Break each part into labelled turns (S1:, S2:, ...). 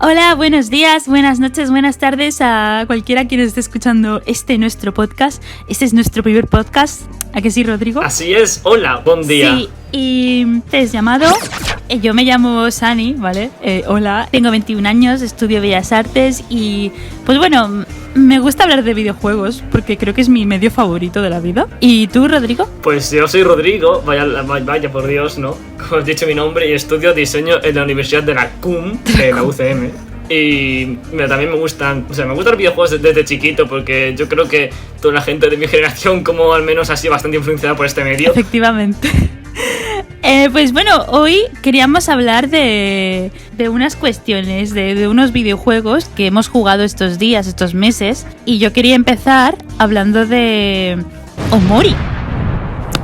S1: Hola, buenos días, buenas noches, buenas tardes a cualquiera que nos esté escuchando nuestro podcast. Este es nuestro primer podcast. ¿A que sí, Rodrigo?
S2: Así es. Hola, buen día.
S1: Sí, y te has llamado... Yo me llamo Sani, ¿vale? Hola, tengo 21 años, estudio Bellas Artes y... Pues bueno, me gusta hablar de videojuegos porque creo que es mi medio favorito de la vida. ¿Y tú, Rodrigo?
S2: Pues yo soy Rodrigo, vaya por Dios, ¿no? Como has dicho mi nombre, y estudio diseño en la Universidad de la CUM, de la UCM. Y también me gustan los videojuegos desde chiquito porque yo creo que toda la gente de mi generación como al menos ha sido bastante influenciada por este medio.
S1: Efectivamente. Pues bueno, hoy queríamos hablar de unas cuestiones, de unos videojuegos que hemos jugado estos días, estos meses. Y yo quería empezar hablando de Omori.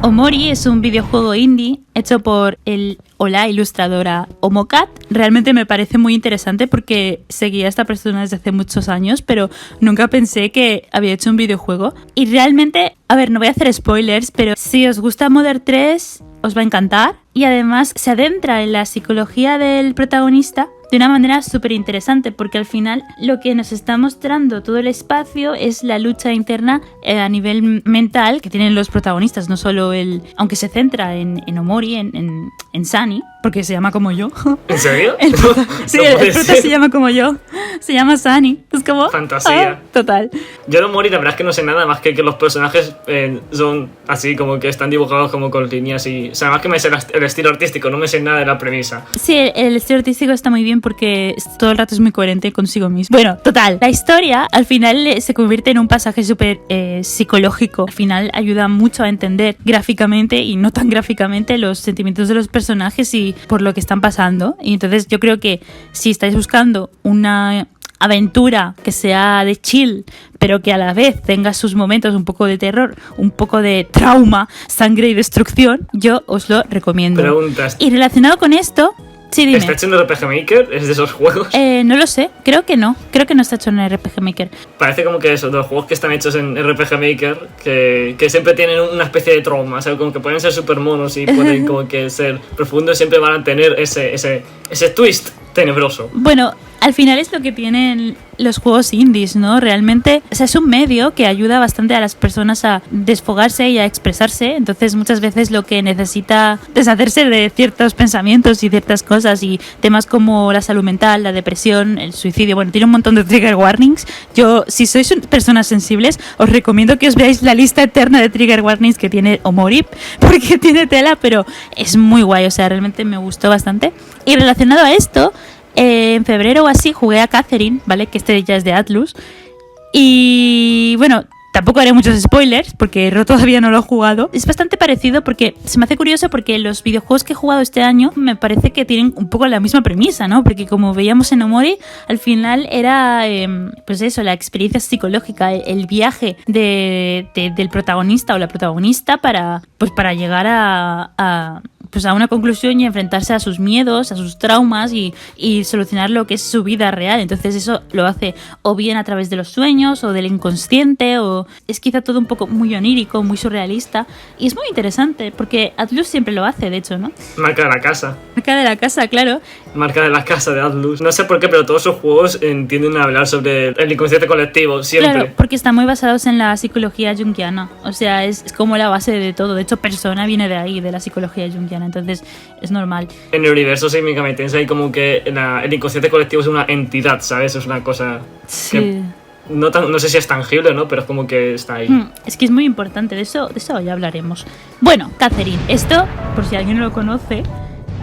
S1: Omori es un videojuego indie hecho por la ilustradora Omocat. Realmente me parece muy interesante porque seguía a esta persona desde hace muchos años, pero nunca pensé que había hecho un videojuego. Y realmente, a ver, no voy a hacer spoilers, pero si os gusta Mother 3, os va a encantar. Y además se adentra en la psicología del protagonista de una manera súper interesante, porque al final lo que nos está mostrando todo el espacio es la lucha interna a nivel mental que tienen los protagonistas, no solo aunque se centra en Omori, en Sani, porque se llama como yo.
S2: ¿En serio?
S1: El prota se llama como yo, se llama Sani. Es como...
S2: Fantasía.
S1: Total.
S2: Yo de Omori la verdad es que no sé nada más que los personajes son así como que están dibujados como con líneas y... O sea, más que me sé el estilo artístico, no me sé nada de la premisa.
S1: Sí, el estilo artístico está muy bien porque todo el rato es muy coherente consigo mismo. Bueno, total, la historia al final se convierte en un pasaje súper psicológico. Al final ayuda mucho a entender gráficamente y no tan gráficamente los sentimientos de los personajes y por lo que están pasando. Y entonces yo creo que si estáis buscando una aventura que sea de chill, pero que a la vez tenga sus momentos un poco de terror, un poco de trauma, sangre y destrucción, yo os lo recomiendo.
S2: Preguntas.
S1: Y relacionado con esto... Sí, dime.
S2: ¿Está hecho en RPG Maker? ¿Es de esos juegos?
S1: No lo sé, creo que no está hecho en RPG Maker.
S2: Parece como que eso, de los juegos que están hechos en RPG Maker, que siempre tienen una especie de trauma, o sea, como que pueden ser super monos y pueden como que ser profundos, siempre van a tener ese twist tenebroso.
S1: Bueno, al final es lo que tienen los juegos indies, ¿no? Realmente, o sea, es un medio que ayuda bastante a las personas a desfogarse y a expresarse. Entonces, muchas veces lo que necesita deshacerse de ciertos pensamientos y ciertas cosas y temas como la salud mental, la depresión, el suicidio. Bueno, tiene un montón de trigger warnings. Yo, si sois personas sensibles, os recomiendo que os veáis la lista eterna de trigger warnings que tiene Omori, porque tiene tela, pero es muy guay. O sea, realmente me gustó bastante. Y relacionado a esto, en febrero o así jugué a Catherine, ¿vale? Que ya es de Atlus. Y bueno, tampoco haré muchos spoilers porque todavía no lo he jugado. Es bastante parecido porque se me hace curioso porque los videojuegos que he jugado este año me parece que tienen un poco la misma premisa, ¿no? Porque como veíamos en Omori, al final era pues eso, la experiencia psicológica, el viaje del protagonista o la protagonista para llegar a una conclusión y enfrentarse a sus miedos, a sus traumas y solucionar lo que es su vida real. Entonces eso lo hace o bien a través de los sueños o del inconsciente, o es quizá todo un poco muy onírico, muy surrealista, y es muy interesante porque Atlus siempre lo hace, de hecho, ¿no?
S2: Marca de la casa.
S1: Marca de la casa, claro.
S2: Marca de la casa de Atlus. No sé por qué, pero todos sus juegos tienden a hablar sobre el inconsciente colectivo, siempre.
S1: Claro, porque están muy basados en la psicología junguiana. O sea, es como la base de todo. De hecho, Persona viene de ahí, de la psicología junguiana. Entonces, es normal.
S2: En el universo Shin Megami Tensei como que el inconsciente colectivo es una entidad, ¿sabes? Es una cosa que no sé si es tangible, ¿no? Pero es como que está ahí.
S1: Es que es muy importante. De eso ya hablaremos. Bueno, Catherine, esto, por si alguien no lo conoce,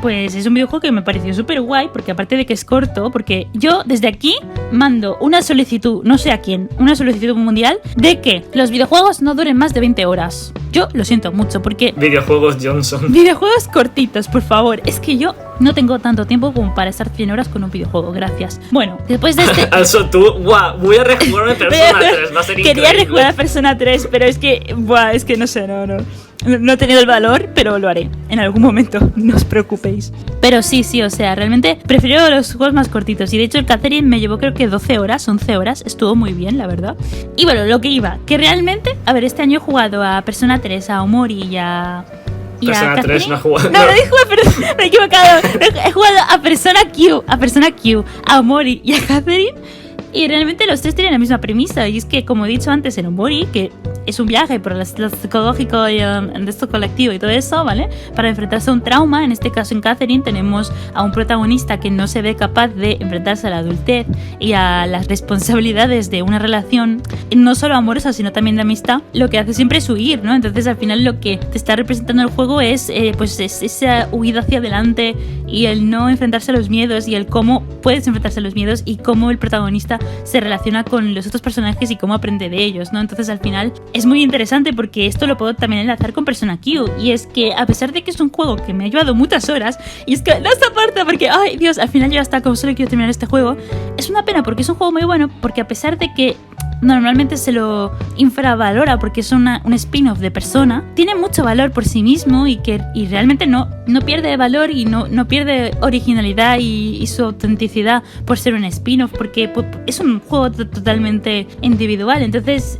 S1: pues es un videojuego que me pareció súper guay, porque aparte de que es corto, porque yo desde aquí mando una solicitud, no sé a quién, una solicitud mundial de que los videojuegos no duren más de 20 horas. Yo lo siento mucho, porque...
S2: Videojuegos Johnson.
S1: Videojuegos cortitos, por favor. Es que yo no tengo tanto tiempo como para estar 100 horas con un videojuego, gracias. Bueno, después de este...
S2: Also tú, voy a rejugarme Persona 3, va a ser increíble.
S1: Quería rejugar Persona 3, pero es que no sé, no he tenido el valor, pero lo haré en algún momento, no os preocupéis. Pero sí, o sea, realmente prefiero los juegos más cortitos. Y de hecho el Catherine me llevó creo que 12 horas, 11 horas, estuvo muy bien, la verdad. Y bueno, lo que iba, que realmente, a ver, este año he jugado a Persona 3, a Omori y
S2: Persona
S1: a
S2: 3
S1: Catherine.
S2: no ha jugado.
S1: No, no dijo me he equivocado. He jugado a Persona Q, a Omori y a Catherine. Y realmente los tres tienen la misma premisa. Y es que, como he dicho antes, en Omori, que es un viaje por lo psicológico y de esto colectivo y todo eso, ¿vale? Para enfrentarse a un trauma. En este caso, en Catherine, tenemos a un protagonista que no se ve capaz de enfrentarse a la adultez y a las responsabilidades de una relación, no solo amorosa, sino también de amistad. Lo que hace siempre es huir, ¿no? Entonces, al final, lo que te está representando el juego es, pues, es esa huida hacia adelante y el no enfrentarse a los miedos y el cómo puedes enfrentarse a los miedos y cómo el protagonista se relaciona con los otros personajes y cómo aprende de ellos, ¿no? Entonces, al final, es muy interesante porque esto lo puedo también enlazar con Persona Q, y es que a pesar de que es un juego que me ha llevado muchas horas, y es que no esta parte porque, ay Dios, al final yo hasta como solo quiero terminar este juego, es una pena porque es un juego muy bueno, porque a pesar de que normalmente se lo infravalora porque es un spin-off de Persona, tiene mucho valor por sí mismo y realmente no pierde valor y no pierde originalidad y su autenticidad por ser un spin-off, porque es un juego totalmente individual. Entonces,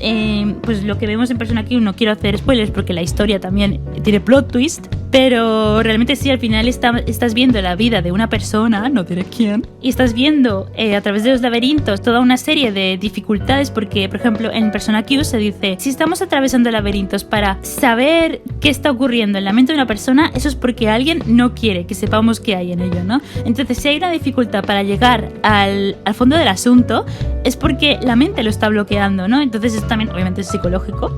S1: pues lo que vemos en Persona Q, no quiero hacer spoilers porque la historia también tiene plot twist, pero realmente sí, al final estás viendo la vida de una persona, no diré quién, y estás viendo a través de los laberintos toda una serie de dificultades, porque por ejemplo en Persona Q se dice, si estamos atravesando laberintos para saber qué está ocurriendo en la mente de una persona, eso es porque alguien no quiere que sepamos qué hay en ello, ¿no? Entonces, si hay una dificultad para llegar al fondo del asunto, es porque la mente lo está bloqueando, ¿no? Entonces esto también obviamente es psicológico.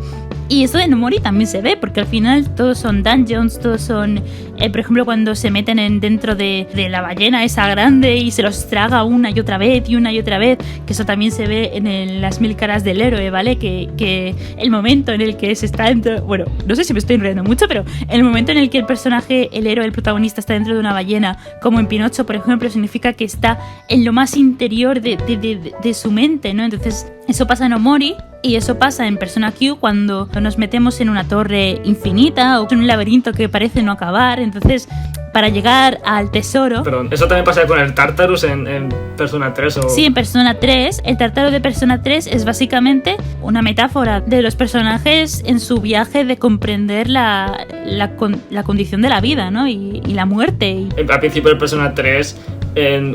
S1: Y eso en Omori también se ve, porque al final todos son dungeons, todos son, por ejemplo, cuando se meten dentro de la ballena esa grande y se los traga una y otra vez, que eso también se ve en las 1000 caras del héroe, ¿vale? Que el momento en el que se está dentro, bueno, no sé si me estoy enredando mucho, pero el momento en el que el personaje, el héroe, el protagonista está dentro de una ballena, como en Pinocho, por ejemplo, significa que está en lo más interior de su mente, ¿no? Entonces, eso pasa en Omori. Y eso pasa en Persona Q cuando nos metemos en una torre infinita o en un laberinto que parece no acabar. Entonces, para llegar al tesoro...
S2: Perdón, ¿eso también pasa con el Tartarus en Persona 3? ¿O?
S1: Sí, en Persona 3. El Tartarus de Persona 3 es básicamente una metáfora de los personajes en su viaje de comprender la condición de la vida, ¿no? Y la muerte.
S2: Al principio de Persona 3...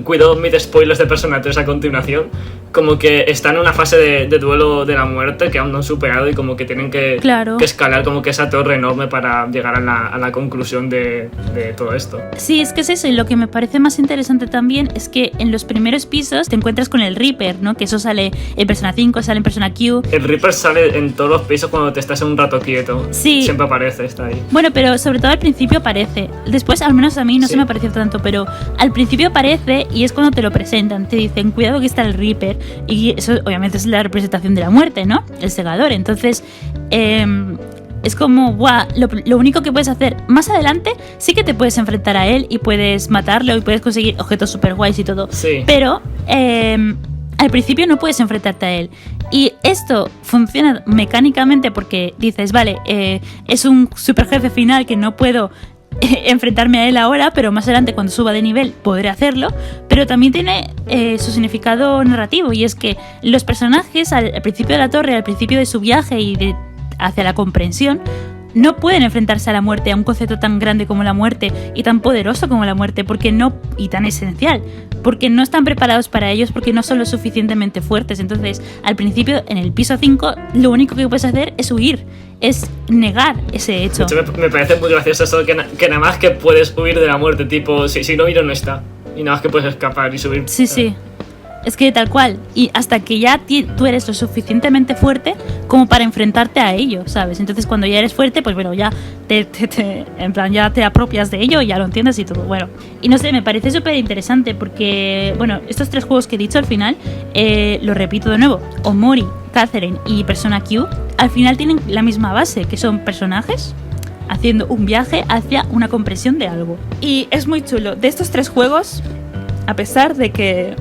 S2: cuidado mis spoilers de Persona 3 a continuación, como que están en una fase de duelo de la muerte que aún no han superado y como que tienen que escalar como que esa torre enorme para llegar a la conclusión de todo esto.
S1: Sí, es que es eso, y lo que me parece más interesante también es que en los primeros pisos te encuentras con el Reaper, ¿no? Que eso sale en Persona 5, sale en Persona Q.
S2: El Reaper sale en todos los pisos cuando te estás en un rato quieto.
S1: Sí.
S2: Siempre aparece, está ahí.
S1: Bueno, pero sobre todo al principio aparece. Después, al menos a mí no se me apareció tanto, pero al principio aparece y es cuando te lo presentan. Te dicen, cuidado que está el Reaper. Y eso obviamente es la representación de la muerte, ¿no? El segador. Entonces, es como, guau, lo único que puedes hacer más adelante, sí que te puedes enfrentar a él y puedes matarlo y puedes conseguir objetos super guays y todo.
S2: Sí.
S1: Pero al principio no puedes enfrentarte a él. Y esto funciona mecánicamente porque dices, vale, es un super jefe final que no puedo enfrentarme a él ahora, pero más adelante cuando suba de nivel podré hacerlo. Pero también tiene su significado narrativo, y es que los personajes al principio de la torre, al principio de su viaje y hacia la comprensión, no pueden enfrentarse a la muerte, a un concepto tan grande como la muerte y tan poderoso como la muerte, y tan esencial, porque no están preparados para ellos, porque no son lo suficientemente fuertes. Entonces, al principio, en el piso 5, lo único que puedes hacer es huir, es negar ese hecho.
S2: De hecho, me parece muy gracioso eso, que nada más que puedes huir de la muerte, tipo, si no miro no está, y nada más que puedes escapar y subir.
S1: Sí. Es que tal cual, y hasta que ya tú eres lo suficientemente fuerte como para enfrentarte a ello, ¿sabes? Entonces cuando ya eres fuerte, pues bueno, ya en plan ya te apropias de ello, ya lo entiendes y todo, bueno. Y no sé, me parece súper interesante porque, bueno, estos tres juegos que he dicho al final, lo repito de nuevo, Omori, Catherine y Persona Q, al final tienen la misma base, que son personajes haciendo un viaje hacia una comprensión de algo. Y es muy chulo. De estos tres juegos, a pesar de que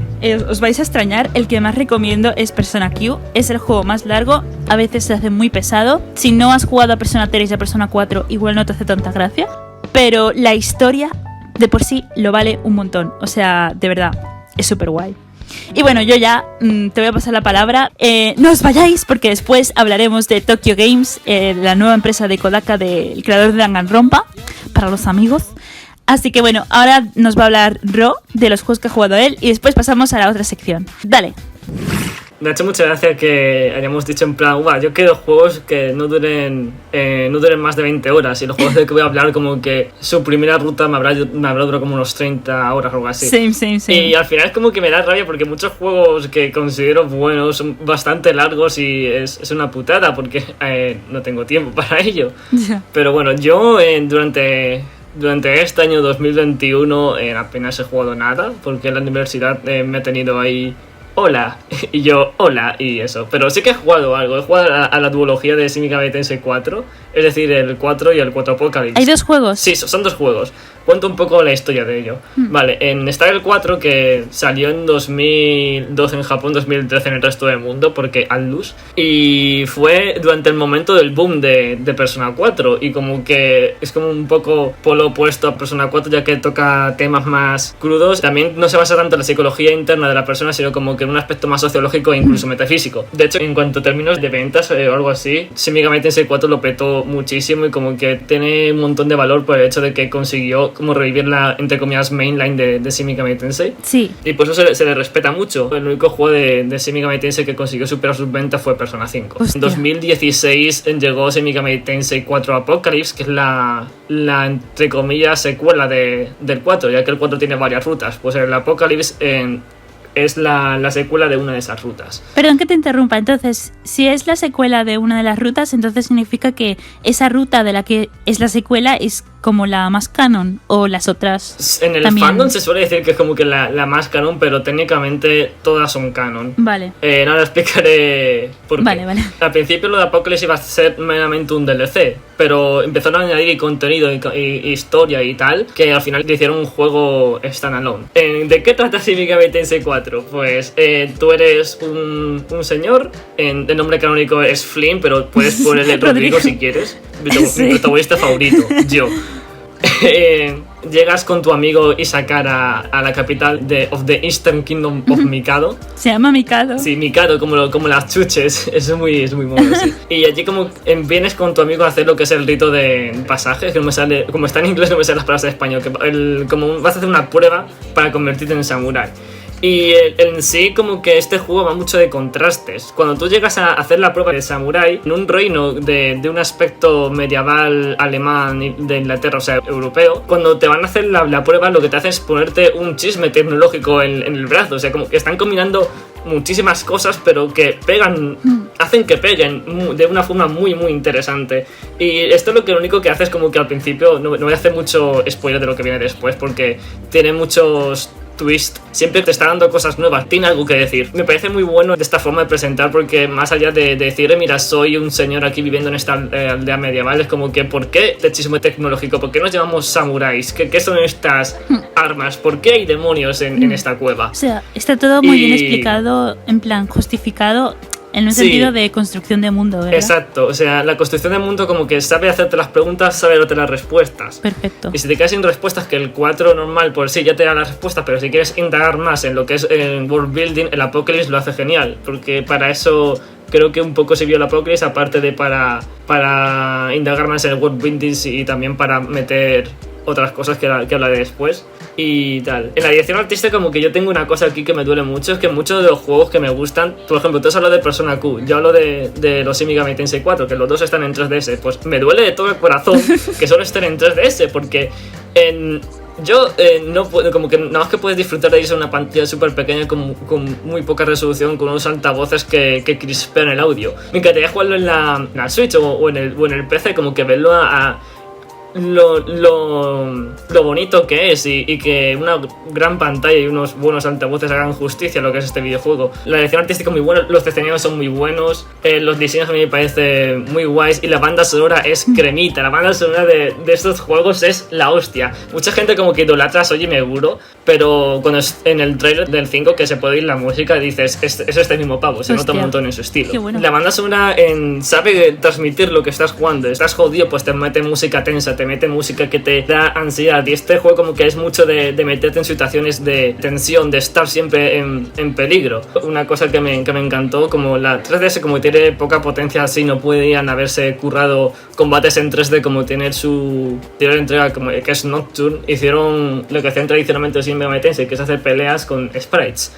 S1: os vais a extrañar, el que más recomiendo es Persona Q. Es el juego más largo, a veces se hace muy pesado. Si no has jugado a Persona 3 y a Persona 4, igual no te hace tanta gracia, pero la historia de por sí lo vale un montón. O sea, de verdad, es súper guay. Y bueno, yo ya te voy a pasar la palabra. No os vayáis porque después hablaremos de Tokyo Games, la nueva empresa de Kodaka del creador de Danganronpa, para los amigos. Así que bueno, ahora nos va a hablar Ro de los juegos que ha jugado él y después pasamos a la otra sección. Dale.
S2: Me ha hecho mucha gracia que hayamos dicho en plan, yo quiero juegos que no duren más de 20 horas. Y los juegos de que voy a hablar, como que su primera ruta me habrá durado como unos 30 horas o algo así.
S1: Same.
S2: Y al final es como que me da rabia porque muchos juegos que considero buenos son bastante largos y es una putada porque no tengo tiempo para ello.
S1: Yeah.
S2: Pero bueno, yo durante este año 2021 apenas he jugado nada porque la universidad me ha tenido ahí... Hola, y yo, hola, y eso. Pero sí que he jugado algo. He jugado a la duología de Shin Megami Tensei 4, es decir, el 4 y el 4 Apocalypse.
S1: ¿Hay 2 juegos?
S2: Sí, son 2 juegos. Cuento un poco la historia de ello. Vale, está el 4 que salió en 2012 en Japón, 2013 en el resto del mundo, porque Atlus. Y fue durante el momento del boom de Persona 4. Y como que es como un poco polo opuesto a Persona 4, ya que toca temas más crudos. También no se basa tanto en la psicología interna de la persona, sino como que en un aspecto más sociológico e incluso metafísico. De hecho, en cuanto a términos de ventas o algo así, Shin Megami Tensei 4 lo petó muchísimo y como que tiene un montón de valor por el hecho de que consiguió como revivir la, entre comillas, mainline de Shin Megami Tensei.
S1: Sí.
S2: Y por eso se le respeta mucho. El único juego de Shin Megami Tensei que consiguió superar sus ventas fue Persona 5.
S1: Hostia.
S2: En 2016 llegó Shin Megami Tensei 4 Apocalypse, que es la entre comillas, secuela del 4, ya que el 4 tiene varias rutas. Pues el Apocalypse es la secuela de una de esas rutas.
S1: Perdón que te interrumpa. Entonces, si es la secuela de una de las rutas, entonces significa que esa ruta de la que es la secuela es como la más canon, o las otras
S2: En el
S1: también...
S2: fandom se suele decir que es como que la más canon, pero técnicamente todas son canon.
S1: Vale.
S2: Ahora explicaré por qué.
S1: Vale.
S2: Al principio lo de Apocalypse iba a ser meramente un DLC, pero empezaron a añadir contenido y historia y tal, que al final le hicieron un juego standalone. ¿De qué trata Shin Megami Tensei 4? Pues tú eres un señor, el nombre canónico es Flynn, pero puedes ponerle Rodrigo si quieres. Mi protagonista favorito, yo. Llegas con tu amigo Isakara a la capital of the Eastern Kingdom of Mikado.
S1: Se llama Mikado.
S2: Sí, Mikado, como las chuches. Es muy mono, sí. Y allí como vienes con tu amigo a hacer lo que es el rito de pasaje, que no me sale, como está en inglés no me salen las palabras en español, como vas a hacer una prueba para convertirte en samurái. Y en sí como que este juego va mucho de contrastes. Cuando tú llegas a hacer la prueba de samurái en un reino de un aspecto medieval alemán de Inglaterra, o sea, europeo, cuando te van a hacer la prueba lo que te hacen es ponerte un chisme tecnológico en el brazo. O sea, como que están combinando muchísimas cosas, pero que hacen que peguen de una forma muy interesante. Y esto lo único que hace es como que al principio, no voy a hacer mucho spoiler de lo que viene después, porque tiene muchos twist, siempre te está dando cosas nuevas, tiene algo que decir. Me parece muy bueno de esta forma de presentar, porque más allá de decir, mira, soy un señor aquí viviendo en esta aldea medieval, es como que, ¿por qué de chisme tecnológico? ¿Por qué nos llamamos samuráis? ¿Qué son estas armas? ¿Por qué hay demonios en esta cueva?
S1: O sea, está todo muy bien explicado, en plan, justificado, en un sentido de construcción de mundo, ¿verdad?
S2: Exacto, o sea, la construcción de mundo como que sabe hacerte las preguntas, sabe darte las respuestas.
S1: Perfecto.
S2: Y si te quedas sin respuestas, que el 4 normal por sí ya te da las respuestas, pero si quieres indagar más en lo que es el world building, el Apocalypse lo hace genial, porque para eso creo que un poco sirvió el Apocalypse, aparte de para indagar más en el world building y también para meter otras cosas que hablaré después y tal. En la dirección artística como que yo tengo una cosa aquí que me duele mucho, es que muchos de los juegos que me gustan, por ejemplo, tú has hablado de Persona Q, yo hablo de los Shin Megami Tensei 4, que los dos están en 3DS, pues me duele de todo el corazón que solo estén en 3DS, porque yo no puedo, como que nada más que puedes disfrutar de irse a una pantalla súper pequeña con muy poca resolución, con unos altavoces que crispean el audio. Me encantaría jugarlo en la Switch o en el PC, como que verlo a lo bonito que es y que una gran pantalla y unos buenos altavoces hagan justicia a lo que es este videojuego. La dirección artística es muy buena, los escenarios son muy buenos, los diseños a mí me parecen muy guays y la banda sonora es cremita. La banda sonora de estos juegos es la hostia. Mucha gente como que idolatra a Shoji Meguro, pero cuando en el trailer del 5 que se puede oír la música dices, es este mismo pavo, se nota un montón en su estilo.
S1: Qué bueno.
S2: La banda sonora sabe transmitir lo que estás jugando. Estás jodido, pues te mete música tensa, te mete música que te da ansiedad. Y este juego como que es mucho de meterte en situaciones de tensión, de estar siempre en peligro. Una cosa que me encantó, como la 3DS como tiene poca potencia, así no podían haberse currado combates en 3D como tiene su entrega como que es Nocturne. Hicieron lo que hacían tradicionalmente Shin Megami Tensei, que es hacer peleas con sprites.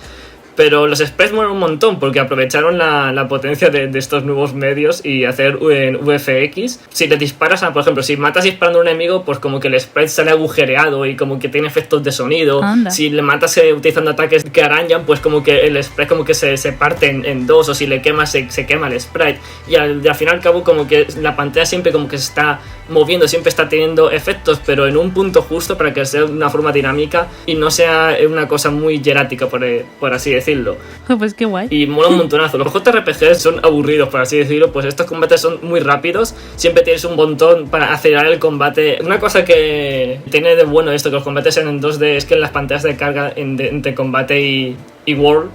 S2: Pero los sprites mueren un montón porque aprovecharon la potencia de estos nuevos medios y hacer VFX. Si le disparas, por ejemplo, si matas disparando a un enemigo, pues como que el sprite sale agujereado y como que tiene efectos de sonido.
S1: Anda.
S2: Si le matas utilizando ataques que arañan, pues como que el sprite como que se parte en dos, o si le quemas se quema el sprite. Y al fin y al cabo como que la pantalla siempre como que se está moviendo, siempre está teniendo efectos, pero en un punto justo para que sea de una forma dinámica y no sea una cosa muy hierática, por así decirlo.
S1: Pues qué guay.
S2: Y mola un montonazo. Los JRPGs son aburridos, por así decirlo, pues estos combates son muy rápidos, siempre tienes un botón para acelerar el combate. Una cosa que tiene de bueno esto, que los combates sean en 2D, es que en las pantallas de carga entre combate y World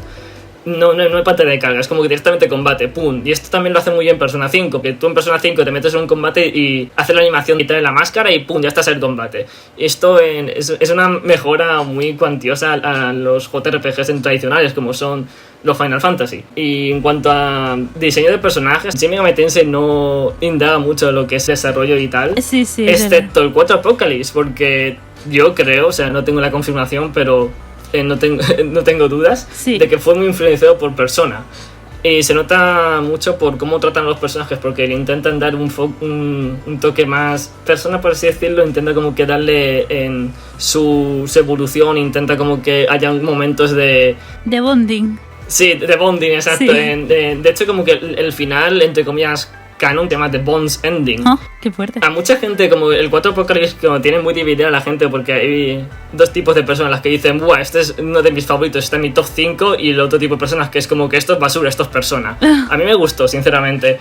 S2: no hay pantalla de carga, es como que directamente combate, pum. Y esto también lo hace muy bien Persona 5, que tú en Persona 5 te metes en un combate y haces la animación, quitarle la máscara y pum, ya estás en el combate. Y esto es una mejora muy cuantiosa a los JRPGs tradicionales, como son los Final Fantasy. Y en cuanto a diseño de personajes, Shin Megami Tensei no indaga mucho lo que es desarrollo y tal,
S1: Sí,
S2: excepto el 4 Apocalypse, porque yo creo, o sea, no tengo la confirmación, pero no tengo dudas de que fue muy influenciado por Persona. Y se nota mucho por cómo tratan a los personajes, porque le intentan dar un toque más Persona, por así decirlo. Intenta como que darle en su evolución, intenta como que haya momentos de
S1: bonding.
S2: Sí, de bonding, exacto.
S1: Sí.
S2: De hecho, como que el final, entre comillas, canon, tema de Bonds Ending.
S1: Oh, qué fuerte.
S2: A mucha gente, como el 4 Apocalypse, como tiene muy dividida a la gente, porque hay dos tipos de personas, las que dicen, buah, este es uno de mis favoritos, está en mi top 5, y el otro tipo de personas que es como que esto es basura, esto es Persona. A mí me gustó, sinceramente.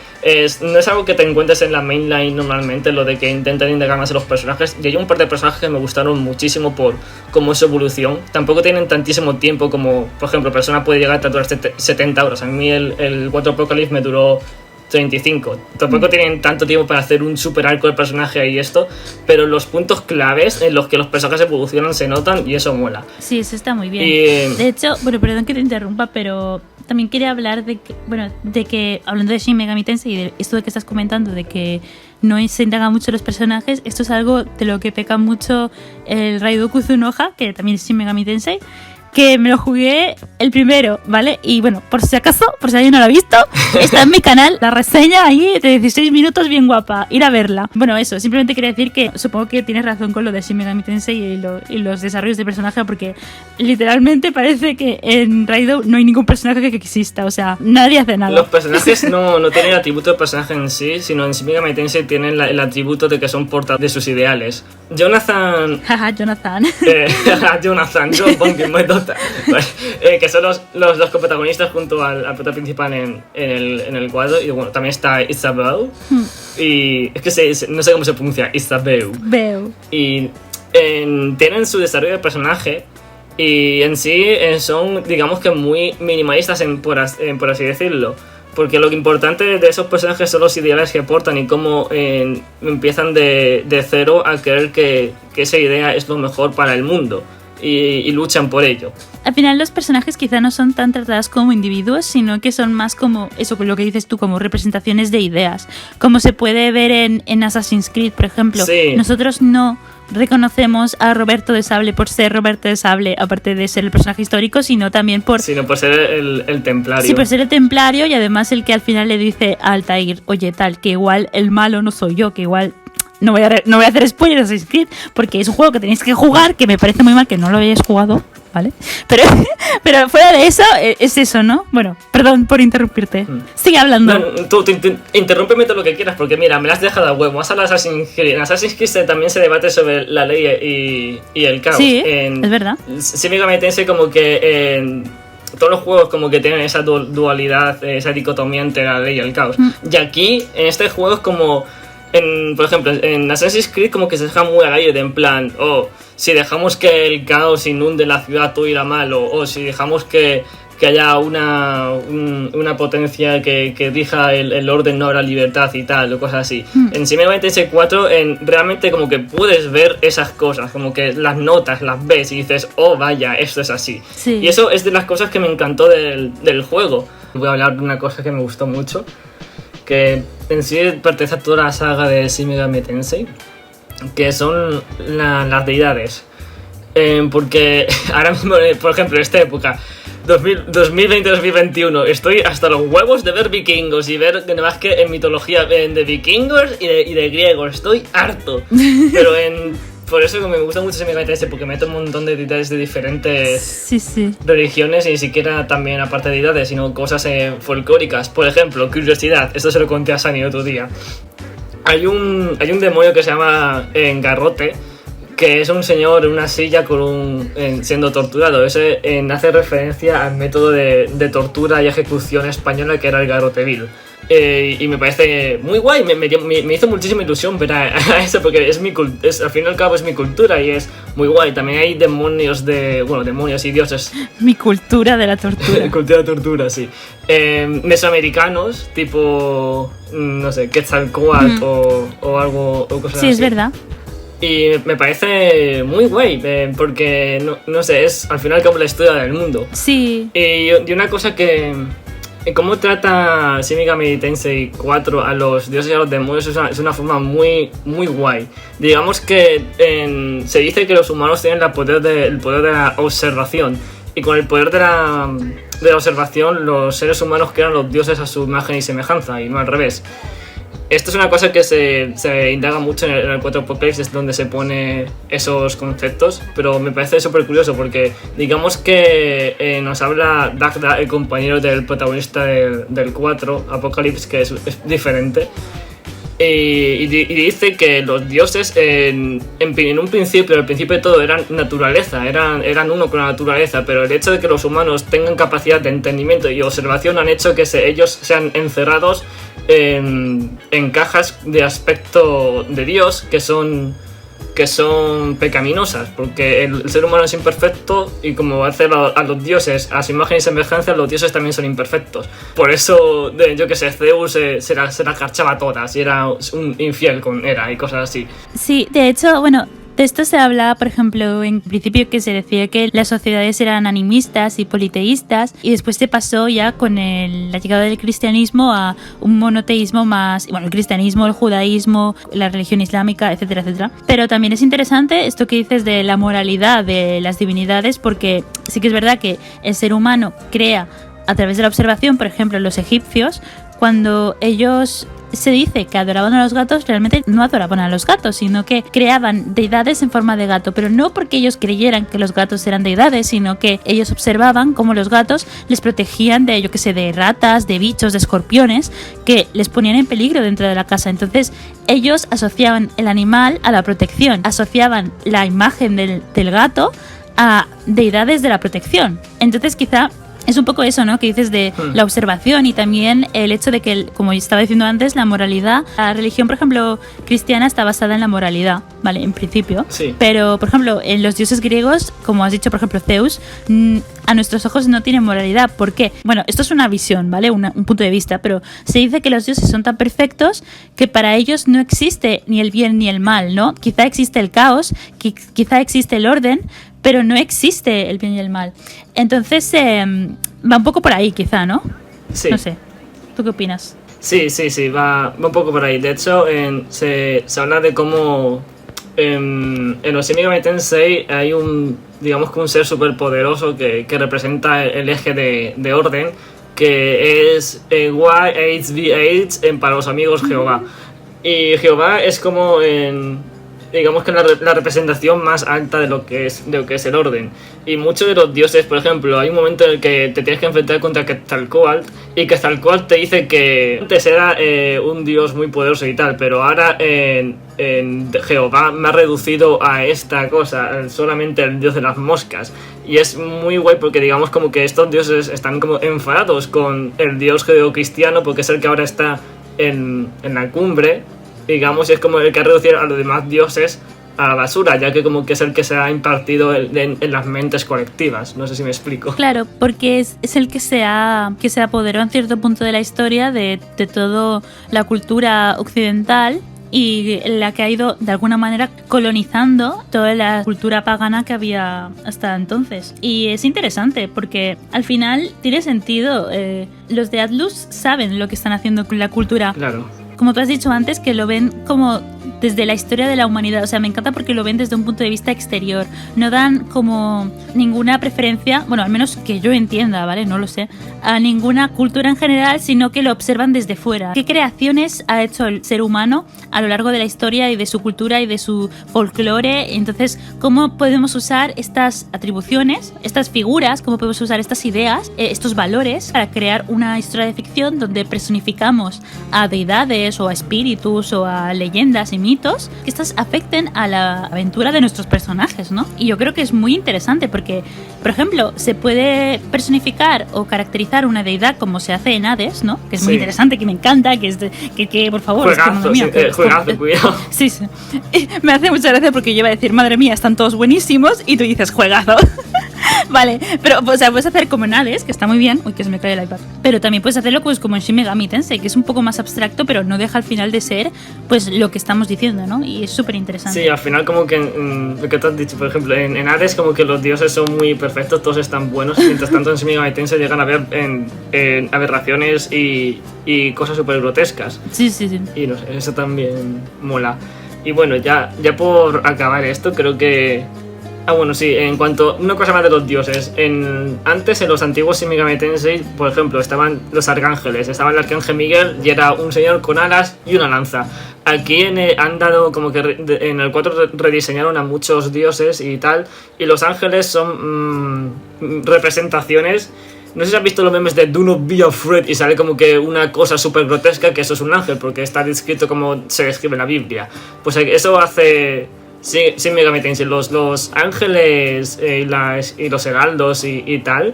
S2: No es algo que te encuentres en la mainline normalmente, lo de que intentan indagar más en los personajes. Y hay un par de personajes que me gustaron muchísimo por cómo es su evolución. Tampoco tienen tantísimo tiempo como, por ejemplo, Persona puede llegar a durar 70 horas. A mí el 4 Apocalypse me duró 35. Tampoco tienen tanto tiempo para hacer un super arco del personaje y esto, pero los puntos claves en los que los personajes evolucionan se notan y eso mola.
S1: Sí, eso está muy bien. De hecho, bueno, perdón que te interrumpa, pero también quería hablar de que hablando de Shin Megami Tensei y de esto de que estás comentando, de que no se indaga mucho los personajes, esto es algo de lo que peca mucho el Raidoku Zunoha, que también es Shin Megami Tensei, que me lo jugué el primero, ¿vale? Y bueno, por si acaso, por si alguien no lo ha visto, está en mi canal la reseña ahí de 16 minutos bien guapa, ir a verla. Bueno, eso, simplemente quería decir que supongo que tienes razón con lo de Shin Megami Tensei y los desarrollos de personaje, porque literalmente parece que en Raidou no hay ningún personaje que exista, o sea, nadie hace nada.
S2: Los personajes no tienen el atributo de personaje en sí, sino en Shin Megami Tensei tienen el atributo de que son portadores de sus ideales. Jonathan...
S1: Jonathan.
S2: Jonathan, John Pumpkin, my daughter. Que son los dos coprotagonistas junto al prota principal en el cuadro. Y bueno, también está Isabel. Y es que no sé cómo se pronuncia, Isabel. Y tienen su desarrollo de personaje. Y en sí son, digamos que muy minimalistas por así decirlo. Porque lo importante de esos personajes son los ideales que aportan y cómo empiezan de cero a creer que esa idea es lo mejor para el mundo. Y luchan por ello.
S1: Al final los personajes quizá no son tan tratados como individuos, sino que son más como, eso lo que dices tú, como representaciones de ideas. Como se puede ver en Assassin's Creed, por ejemplo.
S2: Sí.
S1: Nosotros no reconocemos a Roberto de Sable por ser Roberto de Sable, aparte de ser el personaje histórico, sino también por
S2: ser el templario.
S1: Sí, por ser el templario y además el que al final le dice a Altair, oye tal, que igual el malo no soy yo, que igual... No voy a hacer spoilers de Assassin's Creed porque es un juego que tenéis que jugar, que me parece muy mal que no lo hayáis jugado, ¿vale? Pero fuera de eso, es eso, ¿no? Bueno, perdón por interrumpirte. Sigue hablando.
S2: No, tú interrúmpeme todo lo que quieras porque mira, me lo has dejado a huevo. Vas a Assassin's Creed. En Assassin's Creed también se debate sobre la ley y el caos.
S1: Sí, es verdad.
S2: Shin Megami Tensei como que... todos los juegos como que tienen esa dualidad, esa dicotomía entre la ley y el caos. Y aquí, en este juego es como... por ejemplo, en Assassin's Creed como que se deja muy al aire de en plan, si dejamos que el caos inunde la ciudad todo irá mal, o si dejamos que que haya una potencia que rija el orden, no habrá libertad y tal, o cosas así. En Shin Megami Tensei 4 realmente como que puedes ver esas cosas, como que las notas, las ves y dices, oh vaya, esto es así.
S1: Sí.
S2: Y eso es de las cosas que me encantó del juego. Voy a hablar de una cosa que me gustó mucho, que en sí pertenece a toda la saga de Shin Megami Tensei, que son las deidades. Porque ahora mismo, por ejemplo, en esta época 2020-2021 estoy hasta los huevos de ver vikingos y ver más que en mitología de vikingos y de griegos. Estoy harto. Pero por eso me gusta mucho Shin Megami Tensei, porque meto un montón de deidades de diferentes religiones, y ni siquiera también aparte de deidades, sino cosas folclóricas. Por ejemplo, curiosidad, esto se lo conté a Sani otro día. Hay un demonio que se llama Garrote, que es un señor en una silla siendo torturado. Ese hace referencia al método de tortura y ejecución española que era el garroteville. Y me parece muy guay, me hizo muchísima ilusión ver a eso, porque al fin y al cabo es mi cultura y es muy guay. También hay demonios y dioses.
S1: Mi cultura de la tortura.
S2: Cultura de tortura, sí. Mesoamericanos, tipo, no sé, Quetzalcóatl o algo, o cosas así.
S1: Sí, es verdad.
S2: Y me parece muy guay, porque, no sé, es al final como la historia del mundo.
S1: Sí.
S2: Y una cosa que... Cómo trata Shin Megami Tensei 4 a los dioses y a los demonios es una forma muy, muy guay. Digamos que se dice que los humanos tienen el poder de la observación. Y con el poder de la observación, los seres humanos crean los dioses a su imagen y semejanza, y no al revés. Esto es una cosa que se indaga mucho en el 4 Apocalypse, es donde se pone esos conceptos, pero me parece súper curioso porque digamos que nos habla Dagda, el compañero del protagonista del 4 Apocalypse, que es diferente, y dice que los dioses en un principio, al principio de todo, eran naturaleza, eran uno con la naturaleza, pero el hecho de que los humanos tengan capacidad de entendimiento y observación han hecho que ellos sean encerrados en cajas de aspecto de Dios que son pecaminosas, porque el ser humano es imperfecto, y como hace a los dioses a su imagen y semejanza, los dioses también son imperfectos. Por eso, yo que sé, Zeus se las carchaba todas y era un infiel con Hera y cosas así.
S1: Sí, de hecho, bueno, de esto se hablaba, por ejemplo, en principio, que se decía que las sociedades eran animistas y politeístas, y después se pasó ya con la llegada del cristianismo a un monoteísmo más, bueno, el cristianismo, el judaísmo, la religión islámica, etcétera, etcétera. Pero también es interesante esto que dices de la moralidad de las divinidades, porque sí que es verdad que el ser humano crea a través de la observación. Por ejemplo, los egipcios, cuando ellos... se dice que adoraban a los gatos, realmente no adoraban a los gatos, sino que creaban deidades en forma de gato, pero no porque ellos creyeran que los gatos eran deidades, sino que ellos observaban cómo los gatos les protegían de, de ratas, de bichos, de escorpiones, que les ponían en peligro dentro de la casa. Entonces ellos asociaban el animal a la protección, asociaban la imagen del gato a deidades de la protección. Entonces quizá es un poco eso, ¿no?, que dices de la observación, y también el hecho de que, como estaba diciendo antes, la moralidad. La religión, por ejemplo, cristiana está basada en la moralidad, ¿vale? En principio.
S2: Sí.
S1: Pero, por ejemplo, en los dioses griegos, como has dicho, por ejemplo, Zeus, a nuestros ojos no tiene moralidad. ¿Por qué? Bueno, esto es una visión, ¿vale? Un punto de vista, pero se dice que los dioses son tan perfectos que para ellos no existe ni el bien ni el mal, ¿no? Quizá existe el caos, quizá existe el orden, pero no existe el bien y el mal. Entonces va un poco por ahí, quizá, ¿no?
S2: Sí.
S1: No sé. ¿Tú qué opinas?
S2: Sí, va un poco por ahí. De hecho, se habla de cómo en los Shin Megami Tensei hay digamos que un ser superpoderoso que representa el eje de orden, que es YHVH para los amigos Jehová. Y Jehová es como digamos que la representación más alta de lo que es el orden. Y muchos de los dioses, por ejemplo, hay un momento en el que te tienes que enfrentar contra Quetzalcóatl, y Quetzalcóatl te dice que antes era un dios muy poderoso y tal, pero ahora en Jehová me ha reducido a esta cosa, solamente el dios de las moscas. Y es muy guay porque digamos como que estos dioses están como enfadados con el dios judeocristiano, porque es el que ahora está en la cumbre, digamos, y es como el que ha reducido a los demás dioses a la basura, ya que como que es el que se ha impartido en las mentes colectivas. No sé si me explico.
S1: Claro, porque es el que se apoderó en cierto punto de la historia de toda la cultura occidental y la que ha ido de alguna manera colonizando toda la cultura pagana que había hasta entonces. Y es interesante porque al final tiene sentido. Los de Atlus saben lo que están haciendo con la cultura.
S2: Claro.
S1: Como tú has dicho antes, que lo ven como desde la historia de la humanidad. O sea, me encanta porque lo ven desde un punto de vista exterior. No dan como ninguna preferencia, bueno, al menos que yo entienda, ¿vale? No lo sé, a ninguna cultura en general, sino que lo observan desde fuera. ¿Qué creaciones ha hecho el ser humano a lo largo de la historia y de su cultura y de su folclore? Entonces, ¿cómo podemos usar estas atribuciones, estas figuras, cómo podemos usar estas ideas, estos valores para crear una historia de ficción donde personificamos a deidades o a espíritus o a leyendas y mitos que estas afecten a la aventura de nuestros personajes, ¿no? Y yo creo que es muy interesante porque, por ejemplo, se puede personificar o caracterizar una deidad como se hace en Hades, ¿no? Que es muy interesante, que me encanta, que por favor...
S2: Juegazo,
S1: es que,
S2: juegazo, cuidado.
S1: Sí, sí. Me hace mucha gracia porque yo iba a decir, madre mía, están todos buenísimos, y tú dices, juegazo. Vale, pero o sea, puedes hacer como en Hades, que está muy bien. Uy, que se me cae el iPad. Pero también puedes hacerlo pues como en Shin Megami Tensei, que es un poco más abstracto, pero no deja al final de ser pues lo que estamos diciendo, ¿no? Y es súper interesante.
S2: Sí, al final como que lo que tú has dicho, por ejemplo, en Hades como que los dioses son muy perfectos, todos están buenos, mientras tanto en Shin Megami Tensei llegan a ver en aberraciones y cosas súper grotescas.
S1: Sí, sí, sí.
S2: Y no sé, eso también mola. Y bueno, ya por acabar esto, creo que... bueno, sí, en cuanto... Una cosa más de los dioses. Antes, en los antiguos Shin Megami Tensei, por ejemplo, estaban los arcángeles. Estaba el arcángel Miguel y era un señor con alas y una lanza. Aquí han dado como que en el 4 rediseñaron a muchos dioses y tal. Y los ángeles son representaciones... No sé si has visto los memes de Do Not Be Afraid y sale como que una cosa súper grotesca, que eso es un ángel, porque está descrito como se describe en la Biblia. Pues eso hace... Sí, Megami Tensei, los ángeles y los heraldos y tal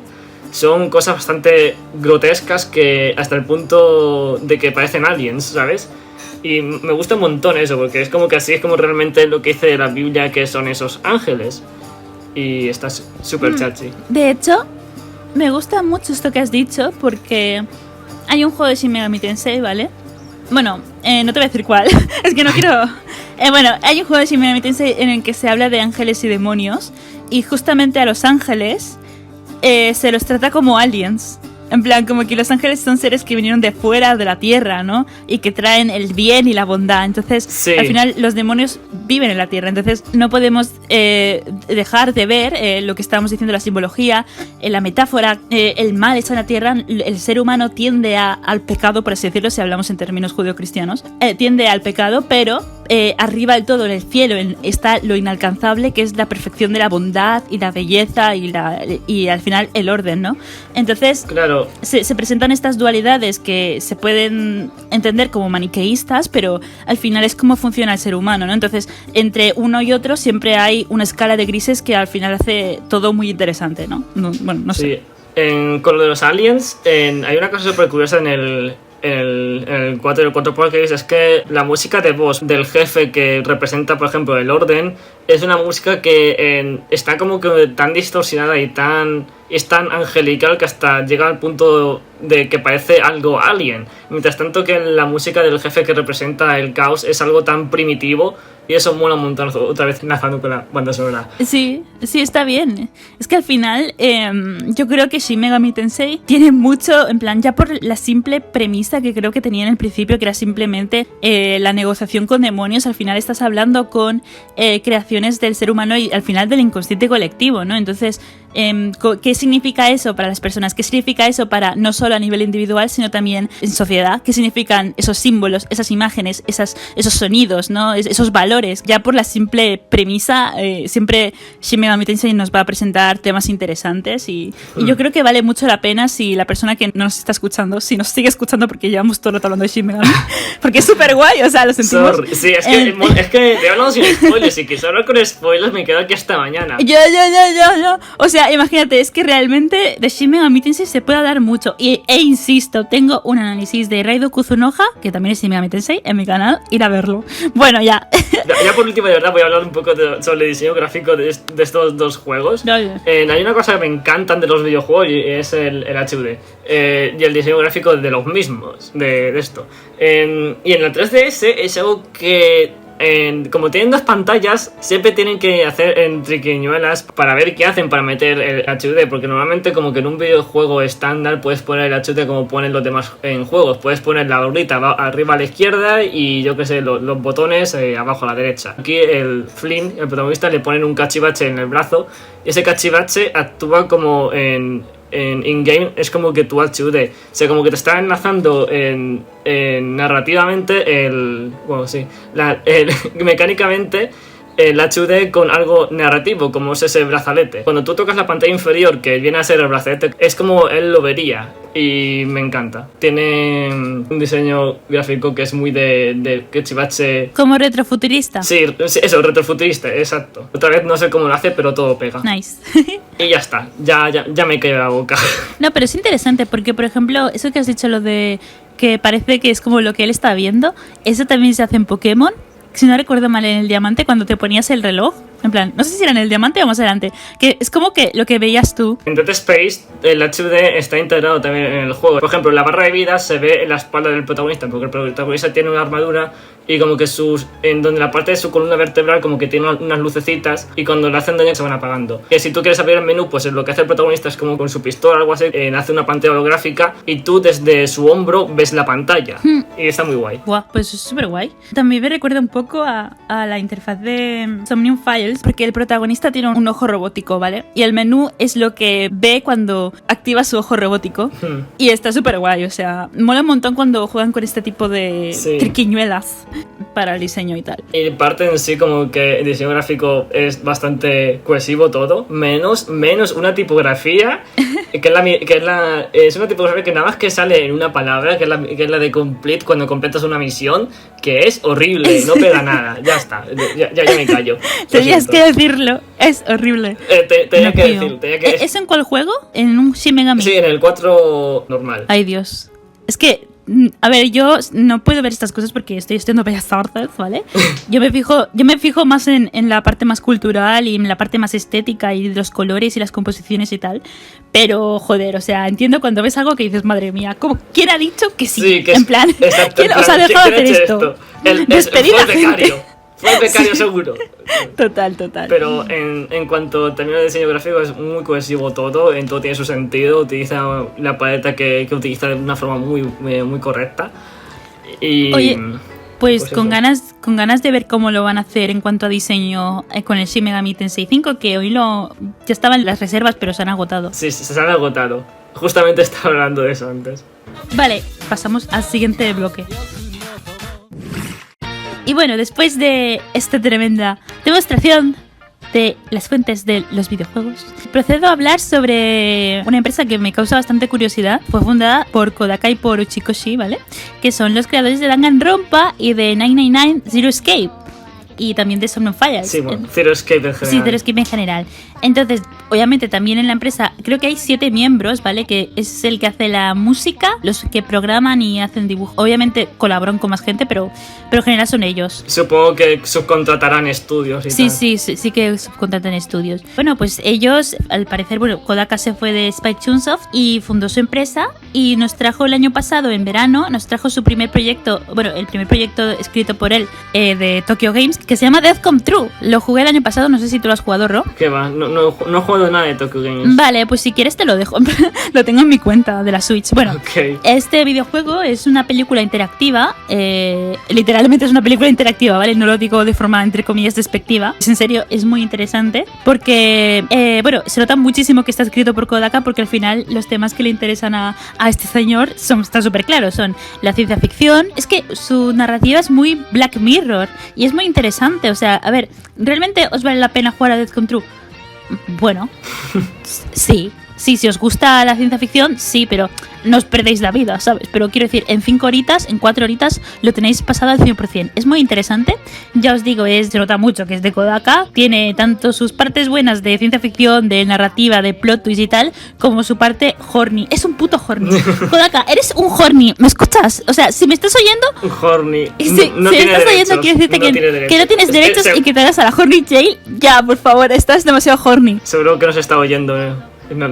S2: son cosas bastante grotescas que hasta el punto de que parecen aliens, ¿sabes? Y me gusta un montón eso, porque es como que así es como realmente lo que dice la Biblia que son esos ángeles. Y está súper chachi.
S1: De hecho, me gusta mucho esto que has dicho porque hay un juego de Shin Megami Tensei, ¿vale? Bueno, no te voy a decir cuál, es que no quiero... bueno, hay un juego de Shin Megami Tensei en el que se habla de ángeles y demonios y justamente a los ángeles se los trata como aliens. En plan, como que los ángeles son seres que vinieron de fuera de la tierra, ¿no? Y que traen el bien y la bondad. Entonces, sí, al final, los demonios viven en la tierra. Entonces, no podemos dejar de ver lo que estábamos diciendo, la simbología, la metáfora. El mal está en la tierra. El ser humano tiende al pecado, por así decirlo, si hablamos en términos judeocristianos. Tiende al pecado, pero arriba del todo, en el cielo, está lo inalcanzable, que es la perfección de la bondad y la belleza y al final el orden, ¿no? Entonces,
S2: claro.
S1: Se presentan estas dualidades que se pueden entender como maniqueístas, pero al final es cómo funciona el ser humano, ¿no? Entonces, entre uno y otro siempre hay una escala de grises que al final hace todo muy interesante, ¿no? Bueno, no sé.
S2: Sí. Con lo de los aliens, hay una cosa súper curiosa en el 4 y el 4 Podcast, es que la música de voz del jefe que representa, por ejemplo, el orden, es una música que está como que tan distorsionada y es tan angelical que hasta llega al punto de que parece algo alien. Mientras tanto que la música del jefe que representa el caos es algo tan primitivo. Y eso mola un montón, otra vez enlazando con la banda sonora.
S1: Sí, está bien. Es que al final, yo creo que Shin Megami Tensei tiene mucho, en plan, ya por la simple premisa que creo que tenía en el principio, que era simplemente la negociación con demonios. Al final estás hablando con creaciones del ser humano y al final del inconsciente colectivo, ¿no? Entonces, ¿qué significa eso para las personas? ¿Qué significa eso para no solo a nivel individual, sino también en sociedad? ¿Qué significan esos símbolos, esas imágenes, esos sonidos, ¿no? Esos valores? Ya por la simple premisa, siempre Shin Megami Tensei nos va a presentar temas interesantes y yo creo que vale mucho la pena si la persona que nos está escuchando, si nos sigue escuchando, porque llevamos todo el rato hablando de Shin Megami, porque es súper guay, o sea, lo sentimos.
S2: Sí, es que te he hablado sin spoilers y quise hablar con spoilers, me quedo aquí hasta mañana.
S1: Yo. O sea, sea, imagínate, es que realmente de Shin Megami Tensei se puede hablar mucho. E insisto, tengo un análisis de Raido Kuzunoha, que también es Shin Megami Tensei, en mi canal, ir a verlo. Bueno, ya.
S2: Ya por último, de verdad, voy a hablar un poco sobre el diseño gráfico de estos dos juegos.
S1: Dale.
S2: Hay una cosa que me encantan de los videojuegos y es el HUD. Y el diseño gráfico de los mismos, de esto. Y en la 3DS es algo que... como tienen dos pantallas, siempre tienen que hacer triquiñuelas para ver qué hacen para meter el HUD, porque normalmente como que en un videojuego estándar puedes poner el HUD como ponen los demás en juegos, puedes poner la gorrita arriba a la izquierda y yo que sé, los botones abajo a la derecha. Aquí el Flynn, el protagonista, le ponen un cachivache en el brazo y ese cachivache actúa como en in-game, es como que tu HUD, o sea, como que te está enlazando narrativamente mecánicamente el HUD con algo narrativo, como es ese brazalete. Cuando tú tocas la pantalla inferior, que viene a ser el brazalete, es como él lo vería. Y me encanta. Tiene un diseño gráfico que es muy de Kechibache.
S1: ¿Como retrofuturista?
S2: Sí, eso, retrofuturista, exacto. Otra vez no sé cómo lo hace, pero todo pega.
S1: Nice.
S2: Y ya está, ya me cae la boca.
S1: No, pero es interesante porque, por ejemplo, eso que has dicho, lo de que parece que es como lo que él está viendo, eso también se hace en Pokémon. Si no recuerdo mal, en el diamante, cuando te ponías el reloj, en plan, no sé si era en el diamante o más adelante, que es como que lo que veías tú.
S2: En Dead Space el HUD está integrado también en el juego. Por ejemplo, la barra de vida se ve en la espalda del protagonista, porque el protagonista tiene una armadura y como que en donde la parte de su columna vertebral como que tiene unas lucecitas y cuando le hacen daño se van apagando. Que si tú quieres abrir el menú, pues lo que hace el protagonista es como con su pistola o algo así, hace una pantalla holográfica y tú desde su hombro ves la pantalla. Y está muy guay.
S1: Guau, pues es súper guay. También me recuerda un poco a la interfaz de Somnium Files, porque el protagonista tiene un ojo robótico, ¿vale? Y el menú es lo que ve cuando activa su ojo robótico. Y está súper guay, o sea, mola un montón cuando juegan con este tipo de triquiñuelas para el diseño y tal.
S2: Y parte en sí como que el diseño gráfico es bastante cohesivo todo, menos una tipografía es una tipografía que nada más que sale en una palabra, que es la de complete cuando completas una misión, que es horrible, no pega nada, ya está, ya me callo.
S1: Tenías que decirlo, es horrible.
S2: Tenía que decir.
S1: ¿Es en cuál juego? ¿En un Shin Megami?
S2: Sí, en el 4 normal.
S1: Ay, Dios. Es que, a ver, yo no puedo ver estas cosas porque estoy estudiando Bellas Artes, ¿vale? Yo me fijo más en la parte más cultural y en la parte más estética y los colores y las composiciones y tal. Pero, joder, o sea, entiendo cuando ves algo que dices, madre mía, ¿quién ha dicho que sí?
S2: Sí, que
S1: en plan,
S2: exacto,
S1: ¿quién os ha dejado hacer esto? Despedir a gente.
S2: Fue el becario seguro.
S1: Total.
S2: Pero en cuanto a términos de diseño gráfico es muy cohesivo todo, en todo tiene su sentido, utiliza la paleta que utiliza de una forma muy correcta. Y
S1: oye, pues con ganas de ver cómo lo van a hacer en cuanto a diseño con el Shin Megami Tensei 5, que hoy ya estaban las reservas, pero se han agotado.
S2: Sí, se han agotado. Justamente estaba hablando de eso antes.
S1: Vale, pasamos al siguiente bloque. Y bueno, después de esta tremenda demostración de las fuentes de los videojuegos, procedo a hablar sobre una empresa que me causa bastante curiosidad. Fue fundada por Kodaka y por Uchikoshi, ¿vale? Que son los creadores de Danganronpa y de 999 Zero Escape. Y también de Somnium Files.
S2: Sí, bueno, Zero Escape en general.
S1: Sí, Zero Escape en general. Entonces, obviamente también en la empresa creo que hay 7 miembros, ¿vale? Que es el que hace la música, los que programan y hacen dibujo. Obviamente colaboran con más gente, pero en general son ellos.
S2: Supongo que subcontratarán estudios y tal.
S1: Sí que subcontratan estudios. Bueno, pues ellos, al parecer, Kodaka se fue de Spike Chunsoft y fundó su empresa y nos trajo el año pasado, en verano, nos trajo su primer proyecto, el primer proyecto escrito por él, de Tokyo Games, que se llama Death Come True. Lo jugué el año pasado, no sé si tú lo has jugado, Ro.
S2: ¿Qué va? No he jugado nada de Tokyo Games.
S1: Vale, pues si quieres te lo dejo. Lo tengo en mi cuenta de la Switch. Bueno, Este videojuego es una película interactiva. Literalmente es una película interactiva, ¿vale? No lo digo de forma, entre comillas, despectiva. En serio, es muy interesante porque, se nota muchísimo que está escrito por Kodaka, porque al final los temas que le interesan a este señor están súper claros. Son la ciencia ficción. Es que su narrativa es muy Black Mirror y es muy interesante. O sea, a ver, ¿realmente os vale la pena jugar a Death Come True? Bueno, sí, sí, si os gusta la ciencia ficción, sí, pero no os perdéis la vida, ¿sabes? Pero quiero decir, en 5 horitas, en 4 horitas, lo tenéis pasado al 100%. Es muy interesante. Ya os digo, se nota mucho que es de Kodaka. Tiene tanto sus partes buenas de ciencia ficción, de narrativa, de plot twist y tal, como su parte horny. Es un puto horny. Kodaka, eres un horny. ¿Me escuchas? O sea, si me estás oyendo...
S2: Un horny.
S1: Si me estás oyendo, quiero decirte que no tienes derechos y que te hagas a la horny jail. Ya, por favor, estás demasiado horny.
S2: Seguro que nos está oyendo,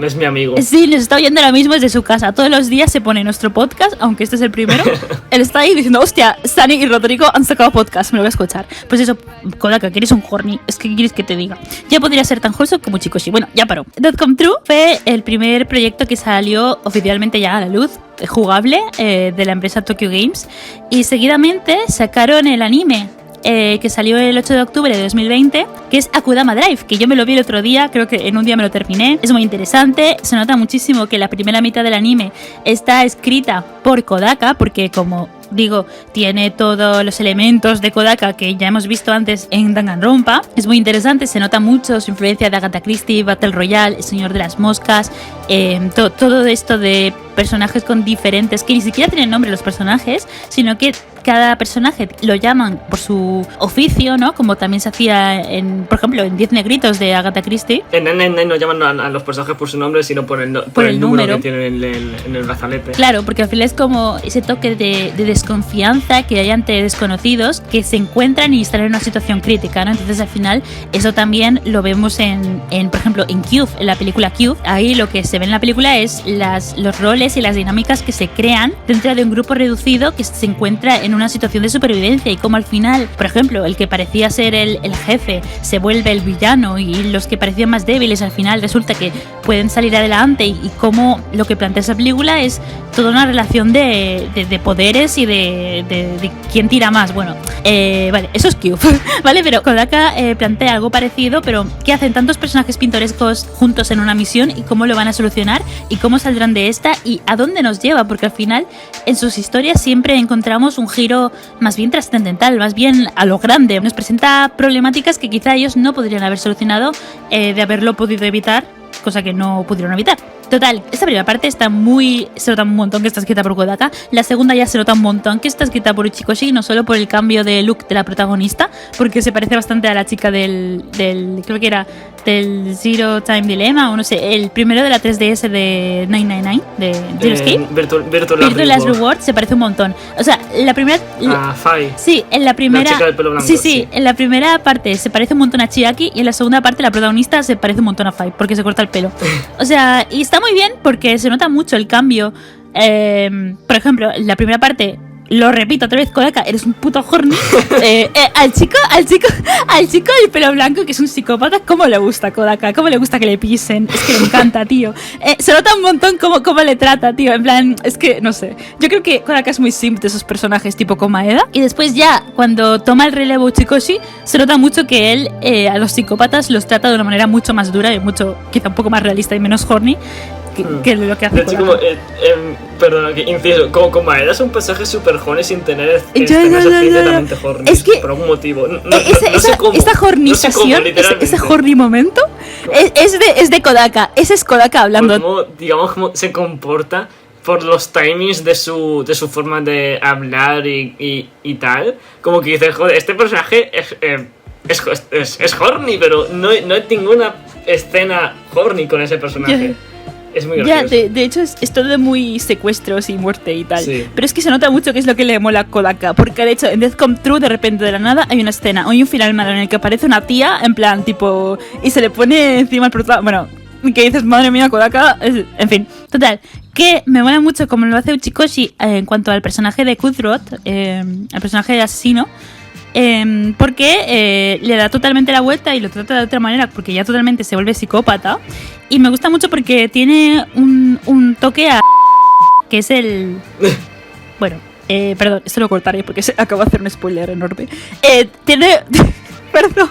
S2: Es mi amigo.
S1: Sí, nos está oyendo ahora mismo desde su casa. Todos los días se pone nuestro podcast, aunque este es el primero. Él está ahí diciendo, hostia, Sani y Rodrigo han sacado podcast, me lo voy a escuchar. Pues eso, Kodaka, que eres un horny. Es que, ¿qué quieres que te diga? Ya podría ser tan wholesome como Chikoshi. Bueno, ya paró. .com True fue el primer proyecto que salió oficialmente ya a la luz, jugable, de la empresa Tokyo Games. Y seguidamente sacaron el anime, que salió el 8 de octubre de 2020, que es Akudama Drive, que yo me lo vi el otro día, creo que en un día me lo terminé. Es muy interesante, se nota muchísimo que la primera mitad del anime está escrita por Kodaka, porque como digo, tiene todos los elementos de Kodaka que ya hemos visto antes en Danganronpa. Es muy interesante, se nota mucho su influencia de Agatha Christie, Battle Royale, El Señor de las Moscas, todo esto de personajes con diferentes, que ni siquiera tienen nombre los personajes, sino que cada personaje lo llaman por su oficio, ¿no? Como también se hacía, por ejemplo, en 10 negritos de Agatha Christie.
S2: En Nine no llaman a los personajes por su nombre, sino por el número que tienen en el brazalete.
S1: Claro, porque al final es como ese toque de desconfianza que hay ante desconocidos que se encuentran y están en una situación crítica, ¿no? Entonces al final eso también lo vemos por ejemplo, en Cube, en la película Cube. Ahí lo que se ve en la película es los roles y las dinámicas que se crean dentro de un grupo reducido que se encuentra en una situación de supervivencia, y como al final, por ejemplo, el que parecía ser el jefe se vuelve el villano y los que parecían más débiles al final resulta que pueden salir adelante, y cómo lo que plantea esa película es toda una relación de poderes y de quién tira más. Bueno, vale, eso es Cube, ¿vale? Pero Kodaka plantea algo parecido, pero ¿qué hacen tantos personajes pintorescos juntos en una misión y cómo lo van a solucionar y cómo saldrán de esta y a dónde nos lleva? Porque al final en sus historias siempre encontramos un giro más bien trascendental, más bien a lo grande. Nos presenta problemáticas que quizá ellos no podrían haber solucionado de haberlo podido evitar, cosa que no pudieron evitar. Total, esta primera parte se nota un montón que está escrita por Kodaka. La segunda ya se nota un montón que está escrita por Uchikoshi, no solo por el cambio de look de la protagonista, porque se parece bastante a la chica del creo que era del Zero Time Dilemma, o no sé, el primero de la 3DS de 999, de Zero Escape. Virtual Last Reward se parece un montón. O sea, la primera...
S2: Fai.
S1: Sí, en la primera...
S2: La chica del pelo blanco,
S1: sí, en la primera parte se parece un montón a Chiaki, y en la segunda parte la protagonista se parece un montón a Fai, porque se corta el pelo. O sea, y está muy bien porque se nota mucho el cambio. Por ejemplo, en la primera parte, lo repito otra vez, Kodaka, eres un puto horny. Al chico del pelo blanco, que es un psicópata, ¿cómo le gusta Kodaka? ¿Cómo le gusta que le pisen? Es que le encanta, tío. Se nota un montón cómo le trata, tío. En plan, es que, no sé. Yo creo que Kodaka es muy simp de esos personajes tipo Komaeda. Y después ya, cuando toma el relevo Uchikoshi, se nota mucho que él a los psicópatas los trata de una manera mucho más dura y quizá un poco más realista y menos horny que lo que hace.
S2: De hecho, perdona, que inciso, como eres un personaje super horny sin tener explícitamente horny,
S1: es que
S2: por algún motivo. No
S1: esa hornización, ese horny momento, es de Kodaka. Ese es Kodaka hablando.
S2: Digamos cómo se comporta por los timings de su forma de hablar y tal. Como que dices, joder, este personaje es horny, pero no hay ninguna escena horny con ese personaje. Es muy gracioso.
S1: De hecho es todo de muy secuestros y muerte y tal.
S2: Sí.
S1: Pero es que se nota mucho que es lo que le mola a Kodaka. Porque de hecho en .com True de repente de la nada hay una escena, hay un final malo en el que aparece una tía en plan tipo, y se le pone encima el protagonista. Bueno, que dices, madre mía, Kodaka. En fin, total, que me mola mucho como lo hace Uchikoshi en cuanto al personaje de Kudrot, al personaje de asesino. Porque le da totalmente la vuelta y lo trata de otra manera, porque ya totalmente se vuelve psicópata. Y me gusta mucho porque tiene un toque a... que es el... Bueno, perdón, esto lo cortaré porque acabo de hacer un spoiler enorme. Tiene... Perdón.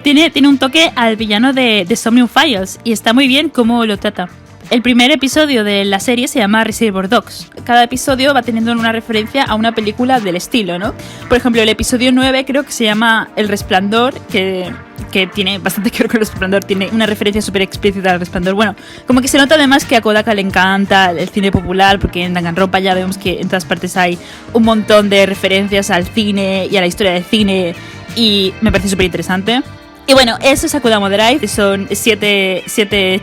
S1: tiene un toque al villano de Somnium Files, y está muy bien cómo lo trata. El primer episodio de la serie se llama Reservoir Dogs. Cada episodio va teniendo una referencia a una película del estilo, ¿no? Por ejemplo, el episodio 9 creo que se llama El Resplandor, que tiene bastante que ver con El Resplandor, tiene una referencia súper explícita al Resplandor. Bueno, como que se nota además que a Kodaka le encanta el cine popular, porque en Danganronpa ya vemos que en todas partes hay un montón de referencias al cine y a la historia del cine, y me parece súper interesante. Y bueno, eso es Akudamo Drive. Son siete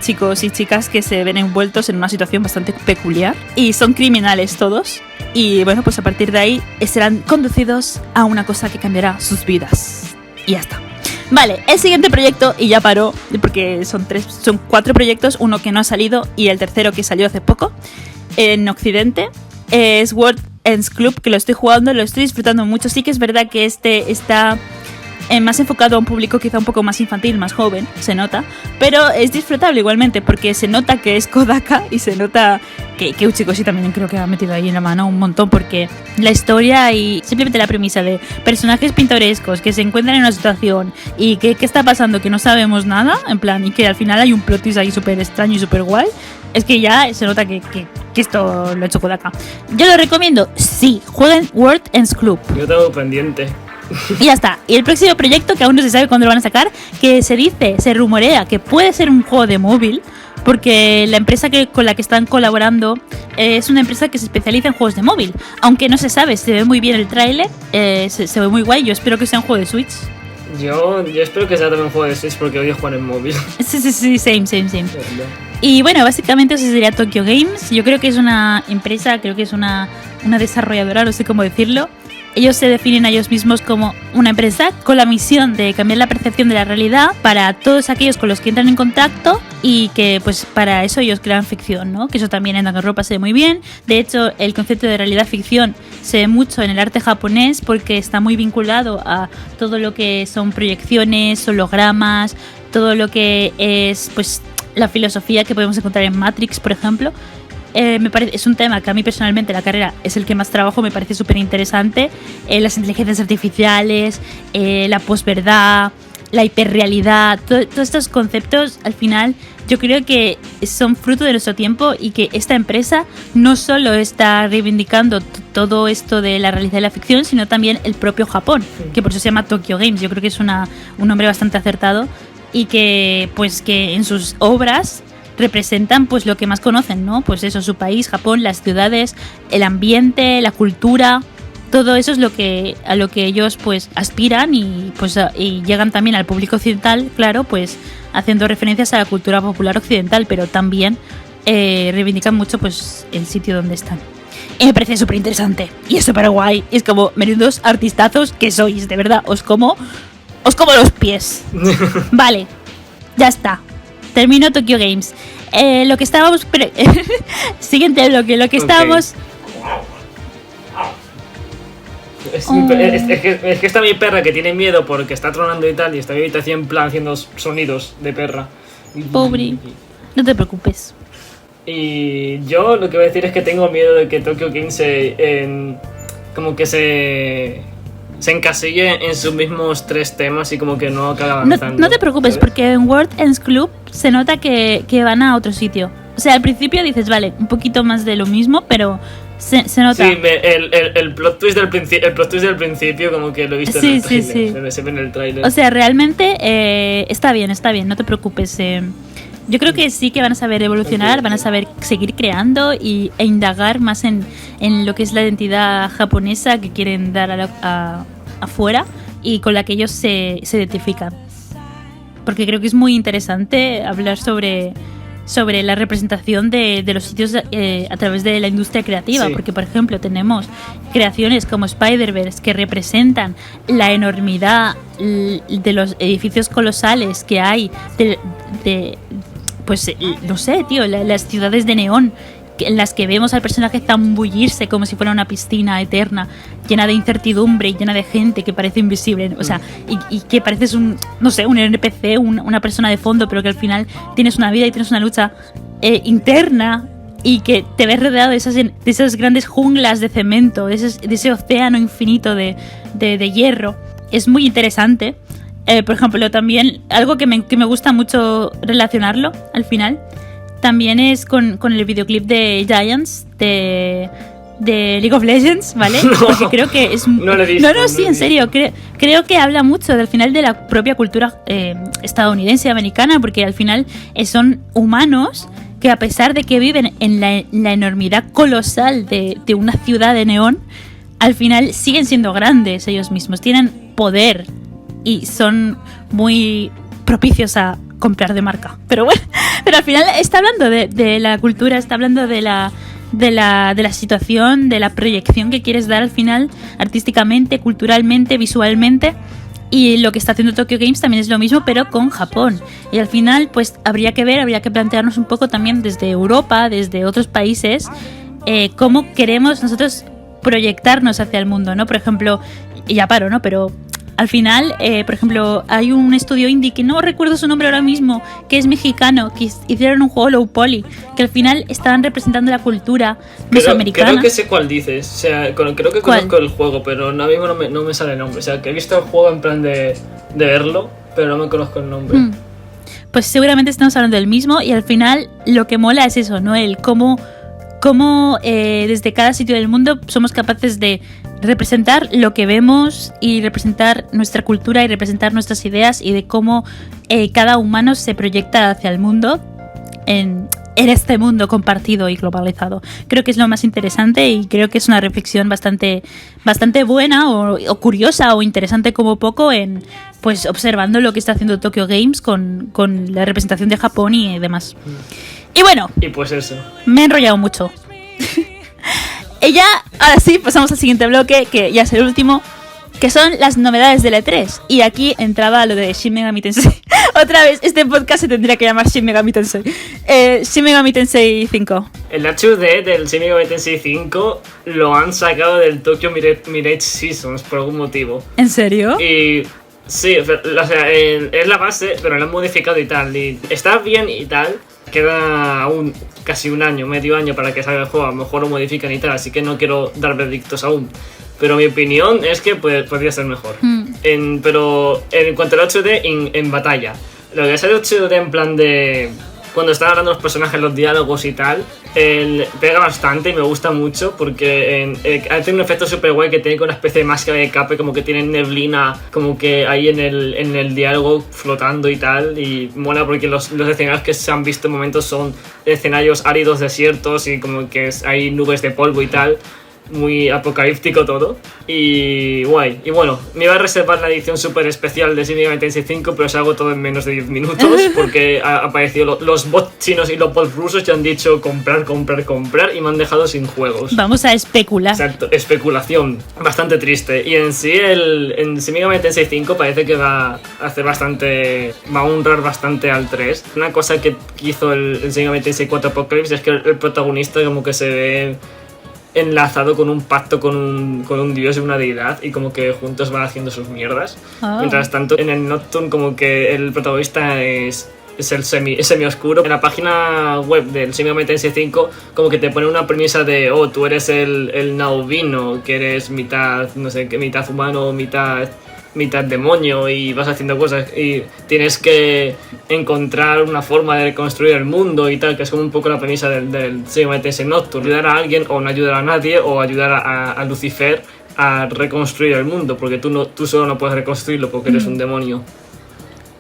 S1: chicos y chicas que se ven envueltos en una situación bastante peculiar y son criminales todos. Y bueno, pues a partir de ahí serán conducidos a una cosa que cambiará sus vidas. Y ya está. Vale, el siguiente proyecto, y ya paró, porque son 4 proyectos, uno que no ha salido y el tercero que salió hace poco en Occidente, es World Ends Club, que lo estoy jugando, lo estoy disfrutando mucho. Sí que es verdad que este está más enfocado a un público quizá un poco más infantil, más joven, se nota, pero es disfrutable igualmente, porque se nota que es Kodaka y se nota que Uchikoshi también creo que ha metido ahí en la mano un montón, porque la historia y simplemente la premisa de personajes pintorescos que se encuentran en una situación y que qué está pasando, que no sabemos nada, en plan, y que al final hay un plot twist ahí súper extraño y súper guay, es que ya se nota que esto lo ha hecho Kodaka. Yo lo recomiendo, sí, jueguen World Ends Club.
S2: Yo tengo pendiente.
S1: Y ya está. Y el próximo proyecto, que aún no se sabe cuándo lo van a sacar, que se rumorea que puede ser un juego de móvil, porque la empresa con la que están colaborando es una empresa que se especializa en juegos de móvil. Aunque no se sabe, se ve muy bien el tráiler, se ve muy guay. Yo espero que sea un juego de Switch.
S2: Yo espero que sea también un juego de Switch, porque odio jugar en móvil.
S1: Sí, same. Y bueno, básicamente eso sería Tokyo Games. Yo creo que es una empresa, creo que es una desarrolladora, no sé cómo decirlo. Ellos se definen a ellos mismos como una empresa con la misión de cambiar la percepción de la realidad para todos aquellos con los que entran en contacto, y que pues para eso ellos crean ficción, ¿no? Que eso también en Danganronpa se ve muy bien. De hecho, el concepto de realidad-ficción se ve mucho en el arte japonés, porque está muy vinculado a todo lo que son proyecciones, hologramas, todo lo que es pues la filosofía que podemos encontrar en Matrix, por ejemplo. Me parece, es un tema que a mí personalmente la carrera es el que más trabajo, me parece súper interesante. Las inteligencias artificiales, la posverdad, la hiperrealidad, todos estos conceptos al final yo creo que son fruto de nuestro tiempo, y que esta empresa no solo está reivindicando todo esto de la realidad y la ficción, sino también el propio Japón, que por eso se llama Tokyo Games. Yo creo que es un nombre bastante acertado, y que pues que en sus obras representan pues lo que más conocen, ¿no? Pues eso, su país, Japón, las ciudades, el ambiente, la cultura, todo eso es a lo que ellos pues aspiran, y pues y llegan también al público occidental, claro, pues haciendo referencias a la cultura popular occidental, pero también reivindican mucho pues el sitio donde están. Y me parece súper interesante y es súper guay. Es como, menudos artistazos que sois, de verdad, os como los pies. Vale, ya está. Termino Tokyo Games. Lo que estábamos... Siguiente bloque, lo que estábamos...
S2: Es que está mi perra, que tiene miedo porque está tronando y tal, y está en mi habitación en plan haciendo sonidos de perra.
S1: Pobre, no te preocupes.
S2: Y yo lo que voy a decir es que tengo miedo de que Tokyo Games como que se encasille en sus mismos 3 temas y como que no acabe avanzando.
S1: No te preocupes, ¿sabes? Porque en World Ends Club se nota que van a otro sitio. O sea, al principio dices, vale, un poquito más de lo mismo, pero se nota.
S2: Sí, el plot twist del principio como que lo he visto en el trailer. Se ve en el trailer.
S1: O sea, realmente está bien, no te preocupes. Yo creo que sí que van a saber evolucionar, van a saber seguir creando e indagar más en lo que es la identidad japonesa que quieren dar afuera y con la que ellos se identifican. Porque creo que es muy interesante hablar sobre la representación de los sitios a través de la industria creativa, sí. Porque por ejemplo tenemos creaciones como Spider-Verse que representan la enormidad de los edificios colosales que hay pues no sé, tío, las ciudades de neón en las que vemos al personaje zambullirse como si fuera una piscina eterna, llena de incertidumbre y llena de gente que parece invisible, o sea, y que pareces un NPC, una persona de fondo, pero que al final tienes una vida y tienes una lucha interna, y que te ves rodeado de esas grandes junglas de cemento, de ese océano infinito de hierro. Es muy interesante. Por ejemplo, también algo que me gusta mucho relacionarlo al final también es con el videoclip de Giants de League of Legends, ¿vale?
S2: No,
S1: porque creo que es...
S2: no lo he visto.
S1: No, sí, en serio. Creo que habla mucho del final de la propia cultura estadounidense, americana, porque al final son humanos que, a pesar de que viven en la enormidad colosal de una ciudad de neón, al final siguen siendo grandes ellos mismos, tienen poder y son muy propicios a comprar de marca. Pero bueno, pero al final está hablando de la cultura, está hablando de la situación, de la proyección que quieres dar al final, artísticamente, culturalmente, visualmente. Y lo que está haciendo Tokyo Games también es lo mismo, pero con Japón. Y al final, pues habría que plantearnos un poco también desde Europa, desde otros países, cómo queremos nosotros proyectarnos hacia el mundo, ¿no? Por ejemplo, y ya paro, ¿no? Pero al final, por ejemplo, hay un estudio indie que no recuerdo su nombre ahora mismo, que es mexicano, que hicieron un juego low poly, que al final estaban representando la cultura mesoamericana.
S2: Creo que sé cuál dices, o sea, creo que conozco el juego, pero ahora mismo no me sale el nombre. O sea, que he visto el juego en plan de verlo, pero no me conozco el nombre.
S1: Pues seguramente estamos hablando del mismo, y al final lo que mola es eso, ¿no? El cómo desde cada sitio del mundo somos capaces de representar lo que vemos y representar nuestra cultura y representar nuestras ideas, y de cómo cada humano se proyecta hacia el mundo en este mundo compartido y globalizado. Creo que es lo más interesante, y creo que es una reflexión bastante buena o curiosa o interesante como poco, en pues observando lo que está haciendo Tokyo Games con la representación de Japón y demás. Y bueno,
S2: y pues eso,
S1: me he enrollado mucho. Y ya, ahora sí, pasamos al siguiente bloque, que ya es el último, que son las novedades del E3. Y aquí entraba lo de Shin Megami Tensei. Otra vez, este podcast se tendría que llamar Shin Megami Tensei. Shin Megami Tensei 5.
S2: El HD del Shin Megami Tensei 5 lo han sacado del Tokyo Mirage Seasons por algún motivo.
S1: ¿En serio?
S2: Y sí, o sea, es la base, pero lo han modificado y tal. Y está bien y tal. Queda aún casi medio año para que salga el juego. A lo mejor lo modifican y tal, así que no quiero dar veredictos aún. Pero mi opinión es que podría ser mejor. Pero en cuanto al HD en batalla, lo que es el HD en plan de cuando están hablando los personajes, los diálogos y tal, pega bastante y me gusta mucho, porque tiene un efecto super guay que tiene con una especie de máscara de Cape, como que tiene neblina como que ahí en el diálogo flotando y tal, y mola porque los escenarios que se han visto en momentos son escenarios áridos, desiertos, y como que hay nubes de polvo y tal. Muy apocalíptico todo y guay. Y bueno, me iba a reservar la edición super especial de Shin Megami Tensei 5, pero os hago todo en menos de 10 minutos porque ha aparecido los bots chinos y los bots rusos que han dicho comprar y me han dejado sin juegos.
S1: Vamos a especular.
S2: Exacto, especulación bastante triste. Y en sí en Shin Megami Tensei 5 parece que va a honrar bastante al 3. Una cosa que hizo el Shin Megami Tensei 4 Apocalypse es que el protagonista como que se ve enlazado con un pacto con un dios y una deidad, y como que juntos van haciendo sus mierdas. Mientras tanto, en el Nocturne como que el protagonista es el semi oscuro. En la página web del Shin Megami Tensei 5 como que te pone una premisa de tú eres el Naobino, que eres mitad, no sé qué, mitad humano, mitad demonio, y vas haciendo cosas y tienes que encontrar una forma de reconstruir el mundo y tal, que es como un poco la premisa del Shin Megami Tensei Nocturne: ayudar a alguien o no ayudar a nadie, o ayudar a Lucifer a reconstruir el mundo, porque tú solo no puedes reconstruirlo porque eres un demonio.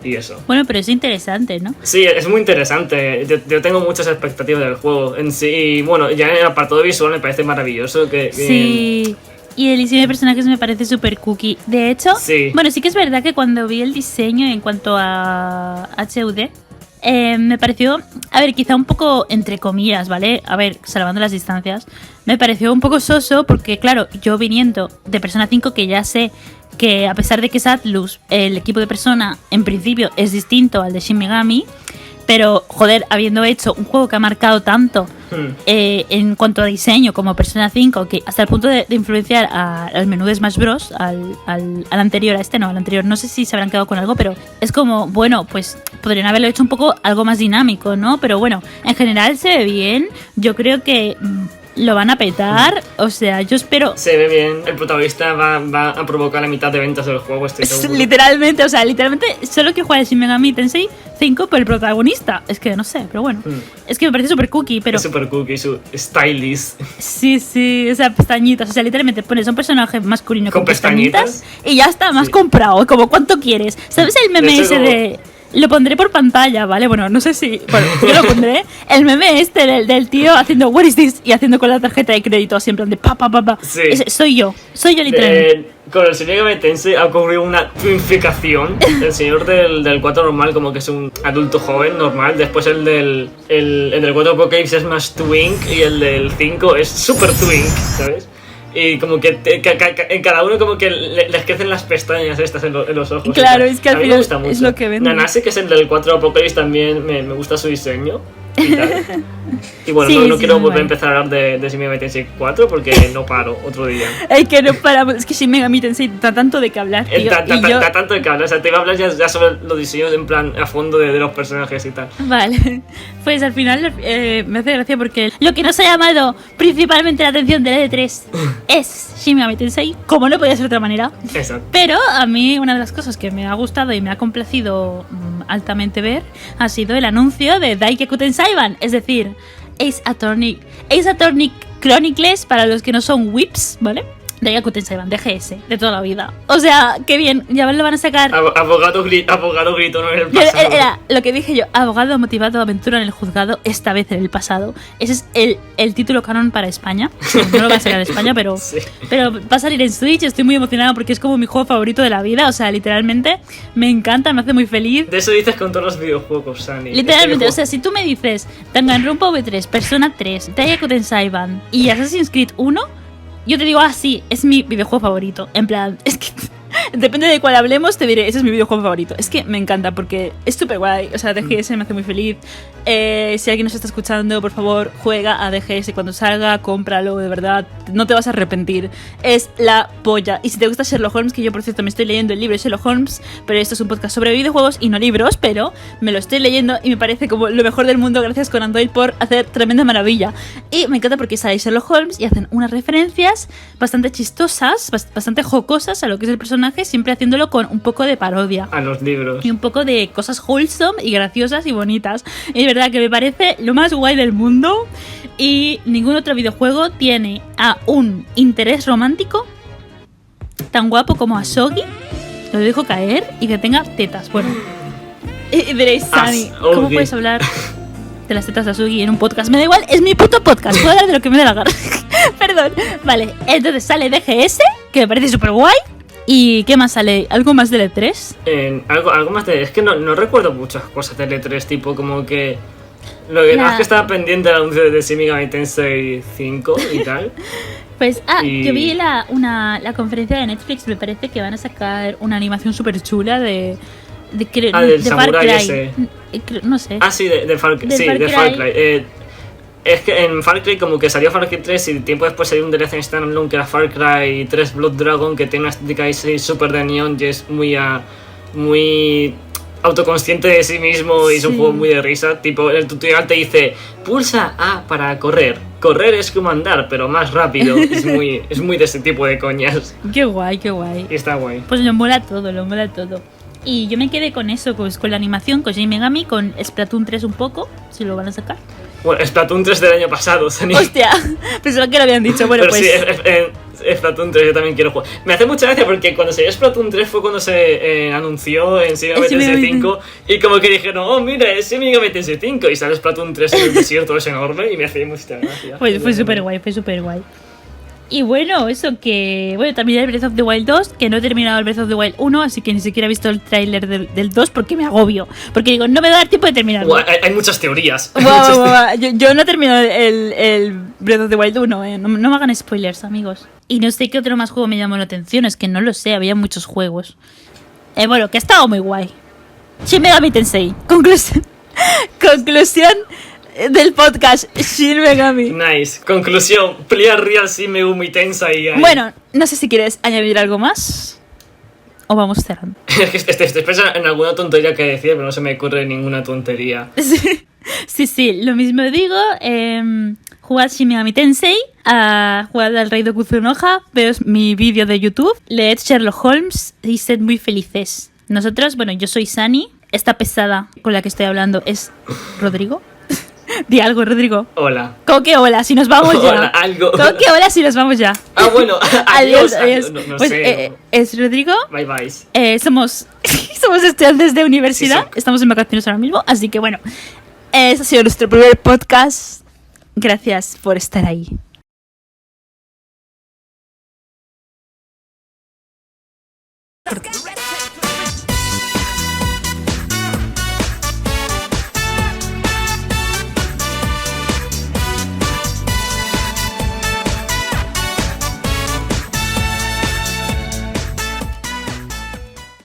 S2: Y eso.
S1: Bueno, pero es interesante, ¿no?
S2: Sí, es muy interesante. Yo tengo muchas expectativas del juego en sí. Y bueno, ya en el apartado visual me parece maravilloso
S1: Sí. Y el diseño de personajes me parece súper cookie. De hecho, bueno, sí que es verdad que cuando vi el diseño en cuanto a HUD, me pareció, a ver, quizá un poco entre comillas, ¿vale? A ver, salvando las distancias, me pareció un poco soso porque, claro, yo viniendo de Persona 5, que ya sé que a pesar de que es Atlus, el equipo de Persona en principio es distinto al de Shin Megami, pero, joder, habiendo hecho un juego que ha marcado tanto en cuanto a diseño como Persona 5, que hasta el punto de influenciar al menú de Smash Bros, al anterior, al anterior, no sé si se habrán quedado con algo, pero es como, bueno, pues podrían haberlo hecho un poco algo más dinámico, ¿no? Pero bueno, en general se ve bien. Yo creo que lo van a petar. O sea, yo espero...
S2: Se ve bien. El protagonista va a provocar la mitad de ventas del juego, estoy seguro.
S1: Literalmente, solo quiero jugar el Shin Megami Tensei 5 por el protagonista. Es que no sé, pero bueno. Es que me parece súper cookie, pero...
S2: Es súper cookie, su stylist.
S1: Sí, o sea, pestañitas. O sea, literalmente pones a un personaje masculino con
S2: pestañitas
S1: y ya está, más comprado. Como, ¿cuánto quieres? ¿Sabes el meme ese de...? Lo pondré por pantalla, ¿vale? Bueno, no sé si... Bueno, yo lo pondré. El meme este del tío haciendo "What is this?" y haciendo con la tarjeta de crédito así en plan de pa.
S2: Sí.
S1: Soy yo literalmente.
S2: Con el Shin Megami Tensei ha ocurrido una twinficación. El señor del 4 normal como que es un adulto joven normal. Después el del 4 Apocalypse es más twink y el del 5 es super twink, ¿sabes? Y como que en cada uno como que les crecen las pestañas estas en los ojos.
S1: Claro, es que al final
S2: me gusta mucho.
S1: es lo que vende.
S2: Nanase, que es el del 4 Apocalypse, también me gusta su diseño. Y bueno,
S1: sí,
S2: no quiero volver a
S1: bueno.
S2: empezar a hablar de Shin Megami Tensei 4 porque no paro otro día.
S1: Es que no paramos. Es que Shin Megami Tensei da tanto de que hablar, tío.
S2: Da tanto de que hablar. O sea, te iba a hablar ya sobre los diseños en plan a fondo de los personajes y tal.
S1: Vale, pues al final me hace gracia porque lo que nos ha llamado principalmente la atención del E3 es Shin Megami Tensei, como no podía ser de otra manera.
S2: Exacto.
S1: Pero a mí una de las cosas que me ha gustado y me ha complacido altamente ver ha sido el anuncio de Daikeku Tenseiban, es decir, Ace Attorney Chronicles para los que no son whips, ¿vale? Daikeku Tenseiban, DGS, de toda la vida. O sea, qué bien, ya lo van a sacar.
S2: Abogado gritó en el pasado.
S1: Era lo que dije yo, abogado motivado, aventura en el juzgado, esta vez en el pasado. Ese es el título canon para España. No lo va a sacar en España, pero,
S2: Sí.
S1: pero va a salir en Switch. Estoy muy emocionada porque es como mi juego favorito de la vida. O sea, literalmente me encanta, me hace muy feliz.
S2: De eso dices con todos los videojuegos, Sani.
S1: Literalmente, o sea, si tú me dices Danganronpa V3, Persona 3, Daikeku Tenseiban y Assassin's Creed 1, yo te digo, sí, es mi videojuego favorito. En plan, es que depende de cuál hablemos, te diré, ese es mi videojuego favorito. Es que me encanta porque es súper guay. O sea, DGS me hace muy feliz. Si alguien nos está escuchando, por favor, juega a DGS cuando salga, cómpralo, de verdad. No te vas a arrepentir. Es la polla. Y si te gusta Sherlock Holmes, que yo, por cierto, me estoy leyendo el libro de Sherlock Holmes, pero esto es un podcast sobre videojuegos y no libros, pero me lo estoy leyendo y me parece como lo mejor del mundo. Gracias Conan Doyle por hacer tremenda maravilla. Y me encanta porque sale Sherlock Holmes y hacen unas referencias bastante chistosas, bastante jocosas a lo que es el personaje, siempre haciéndolo con un poco de parodia.
S2: A los libros.
S1: Y un poco de cosas wholesome y graciosas y bonitas. Y es verdad que me parece lo más guay del mundo. Y ningún otro videojuego tiene a un interés romántico tan guapo como a Shogi. Lo dejo caer y que tenga tetas. Bueno. Y diréis, Sani, ¿cómo puedes hablar de las tetas de Asugi en un podcast? Me da igual, es mi puto podcast. Puedo hablar de lo que me dé la gana. Perdón. Vale, entonces sale DGS, que me parece súper guay. ¿Y qué más sale? ¿Algo más de E3?
S2: Algo más de... Es que no recuerdo muchas cosas de E3, tipo como que... Lo que más que estaba pendiente del anuncio de Shin Megami Tensei 5 y tal.
S1: Pues, yo vi la conferencia de Netflix, me parece que van a sacar una animación súper chula de
S2: del
S1: Far
S2: Samurai
S1: Cry.
S2: ese.
S1: No sé.
S2: Sí, de Far Cry. Sí, de Far Cry. Es que en Far Cry como que salió Far Cry 3 y tiempo después salió un DLC en standalone que era Far Cry 3 Blood Dragon, que tiene una estética así súper de neon y es muy autoconsciente de sí mismo y es un juego muy de risa. Tipo, el tutorial te dice, pulsa A para correr. Correr es como andar, pero más rápido. es muy de ese tipo de coñas.
S1: Qué guay, qué guay.
S2: Y está guay.
S1: Pues lo mola todo. Y yo me quedé con eso, pues con la animación, con Shin Megami, con Splatoon 3 un poco, si lo van a sacar.
S2: Bueno, Splatoon 3 del año pasado, Sani.
S1: Hostia, pensaba que lo habían dicho. Bueno,
S2: pero
S1: pues...
S2: sí, Splatoon 3 yo también quiero jugar. Me hace mucha gracia porque cuando salió Splatoon 3 fue cuando se anunció en Shin Megami Tensei 5 y como que dijeron, oh mira, es Shin Megami Tensei 5 y sale Splatoon 3 en el desierto, es enorme y me hace mucha gracia.
S1: Fue súper guay, Y bueno, eso que... Bueno, también el Breath of the Wild 2, que no he terminado el Breath of the Wild 1, así que ni siquiera he visto el tráiler del 2 porque me agobio. Porque digo, no me va a dar tiempo de terminarlo.
S2: Hay muchas teorías.
S1: Yo no he terminado el Breath of the Wild 1, no me hagan spoilers, amigos. Y no sé qué otro más juego me llamó la atención, es que no lo sé, había muchos juegos. Bueno, que ha estado muy guay. Shin Megami Tensei. Conclusión del podcast Shin Megami.
S2: Nice. Conclusión. Play real Shin Megami Tensei.
S1: Bueno, no sé si quieres añadir algo más o vamos cerrando.
S2: Estoy pensando en alguna tontería que decir, pero no se me ocurre ninguna tontería.
S1: Sí, lo mismo digo. jugad Shin Megami Tensei, jugad al Rey de Kuzunoha, veos mi vídeo de YouTube, leed Sherlock Holmes y sed muy felices. Nosotros, bueno, yo soy Sani, esta pesada con la que estoy hablando es Rodrigo. Di algo, Rodrigo.
S2: Hola.
S1: ¿Cómo que hola? Si nos vamos ya.
S2: Hola, algo.
S1: ¿Cómo que hola si nos vamos ya?
S2: Bueno, adiós.
S1: Adiós.
S2: No
S1: Pues,
S2: sé.
S1: es Rodrigo.
S2: Bye bye.
S1: Somos estudiantes de universidad.
S2: Sí,
S1: Estamos en vacaciones ahora mismo. Así que bueno, ese ha sido nuestro primer podcast. Gracias por estar ahí. ¿Por qué?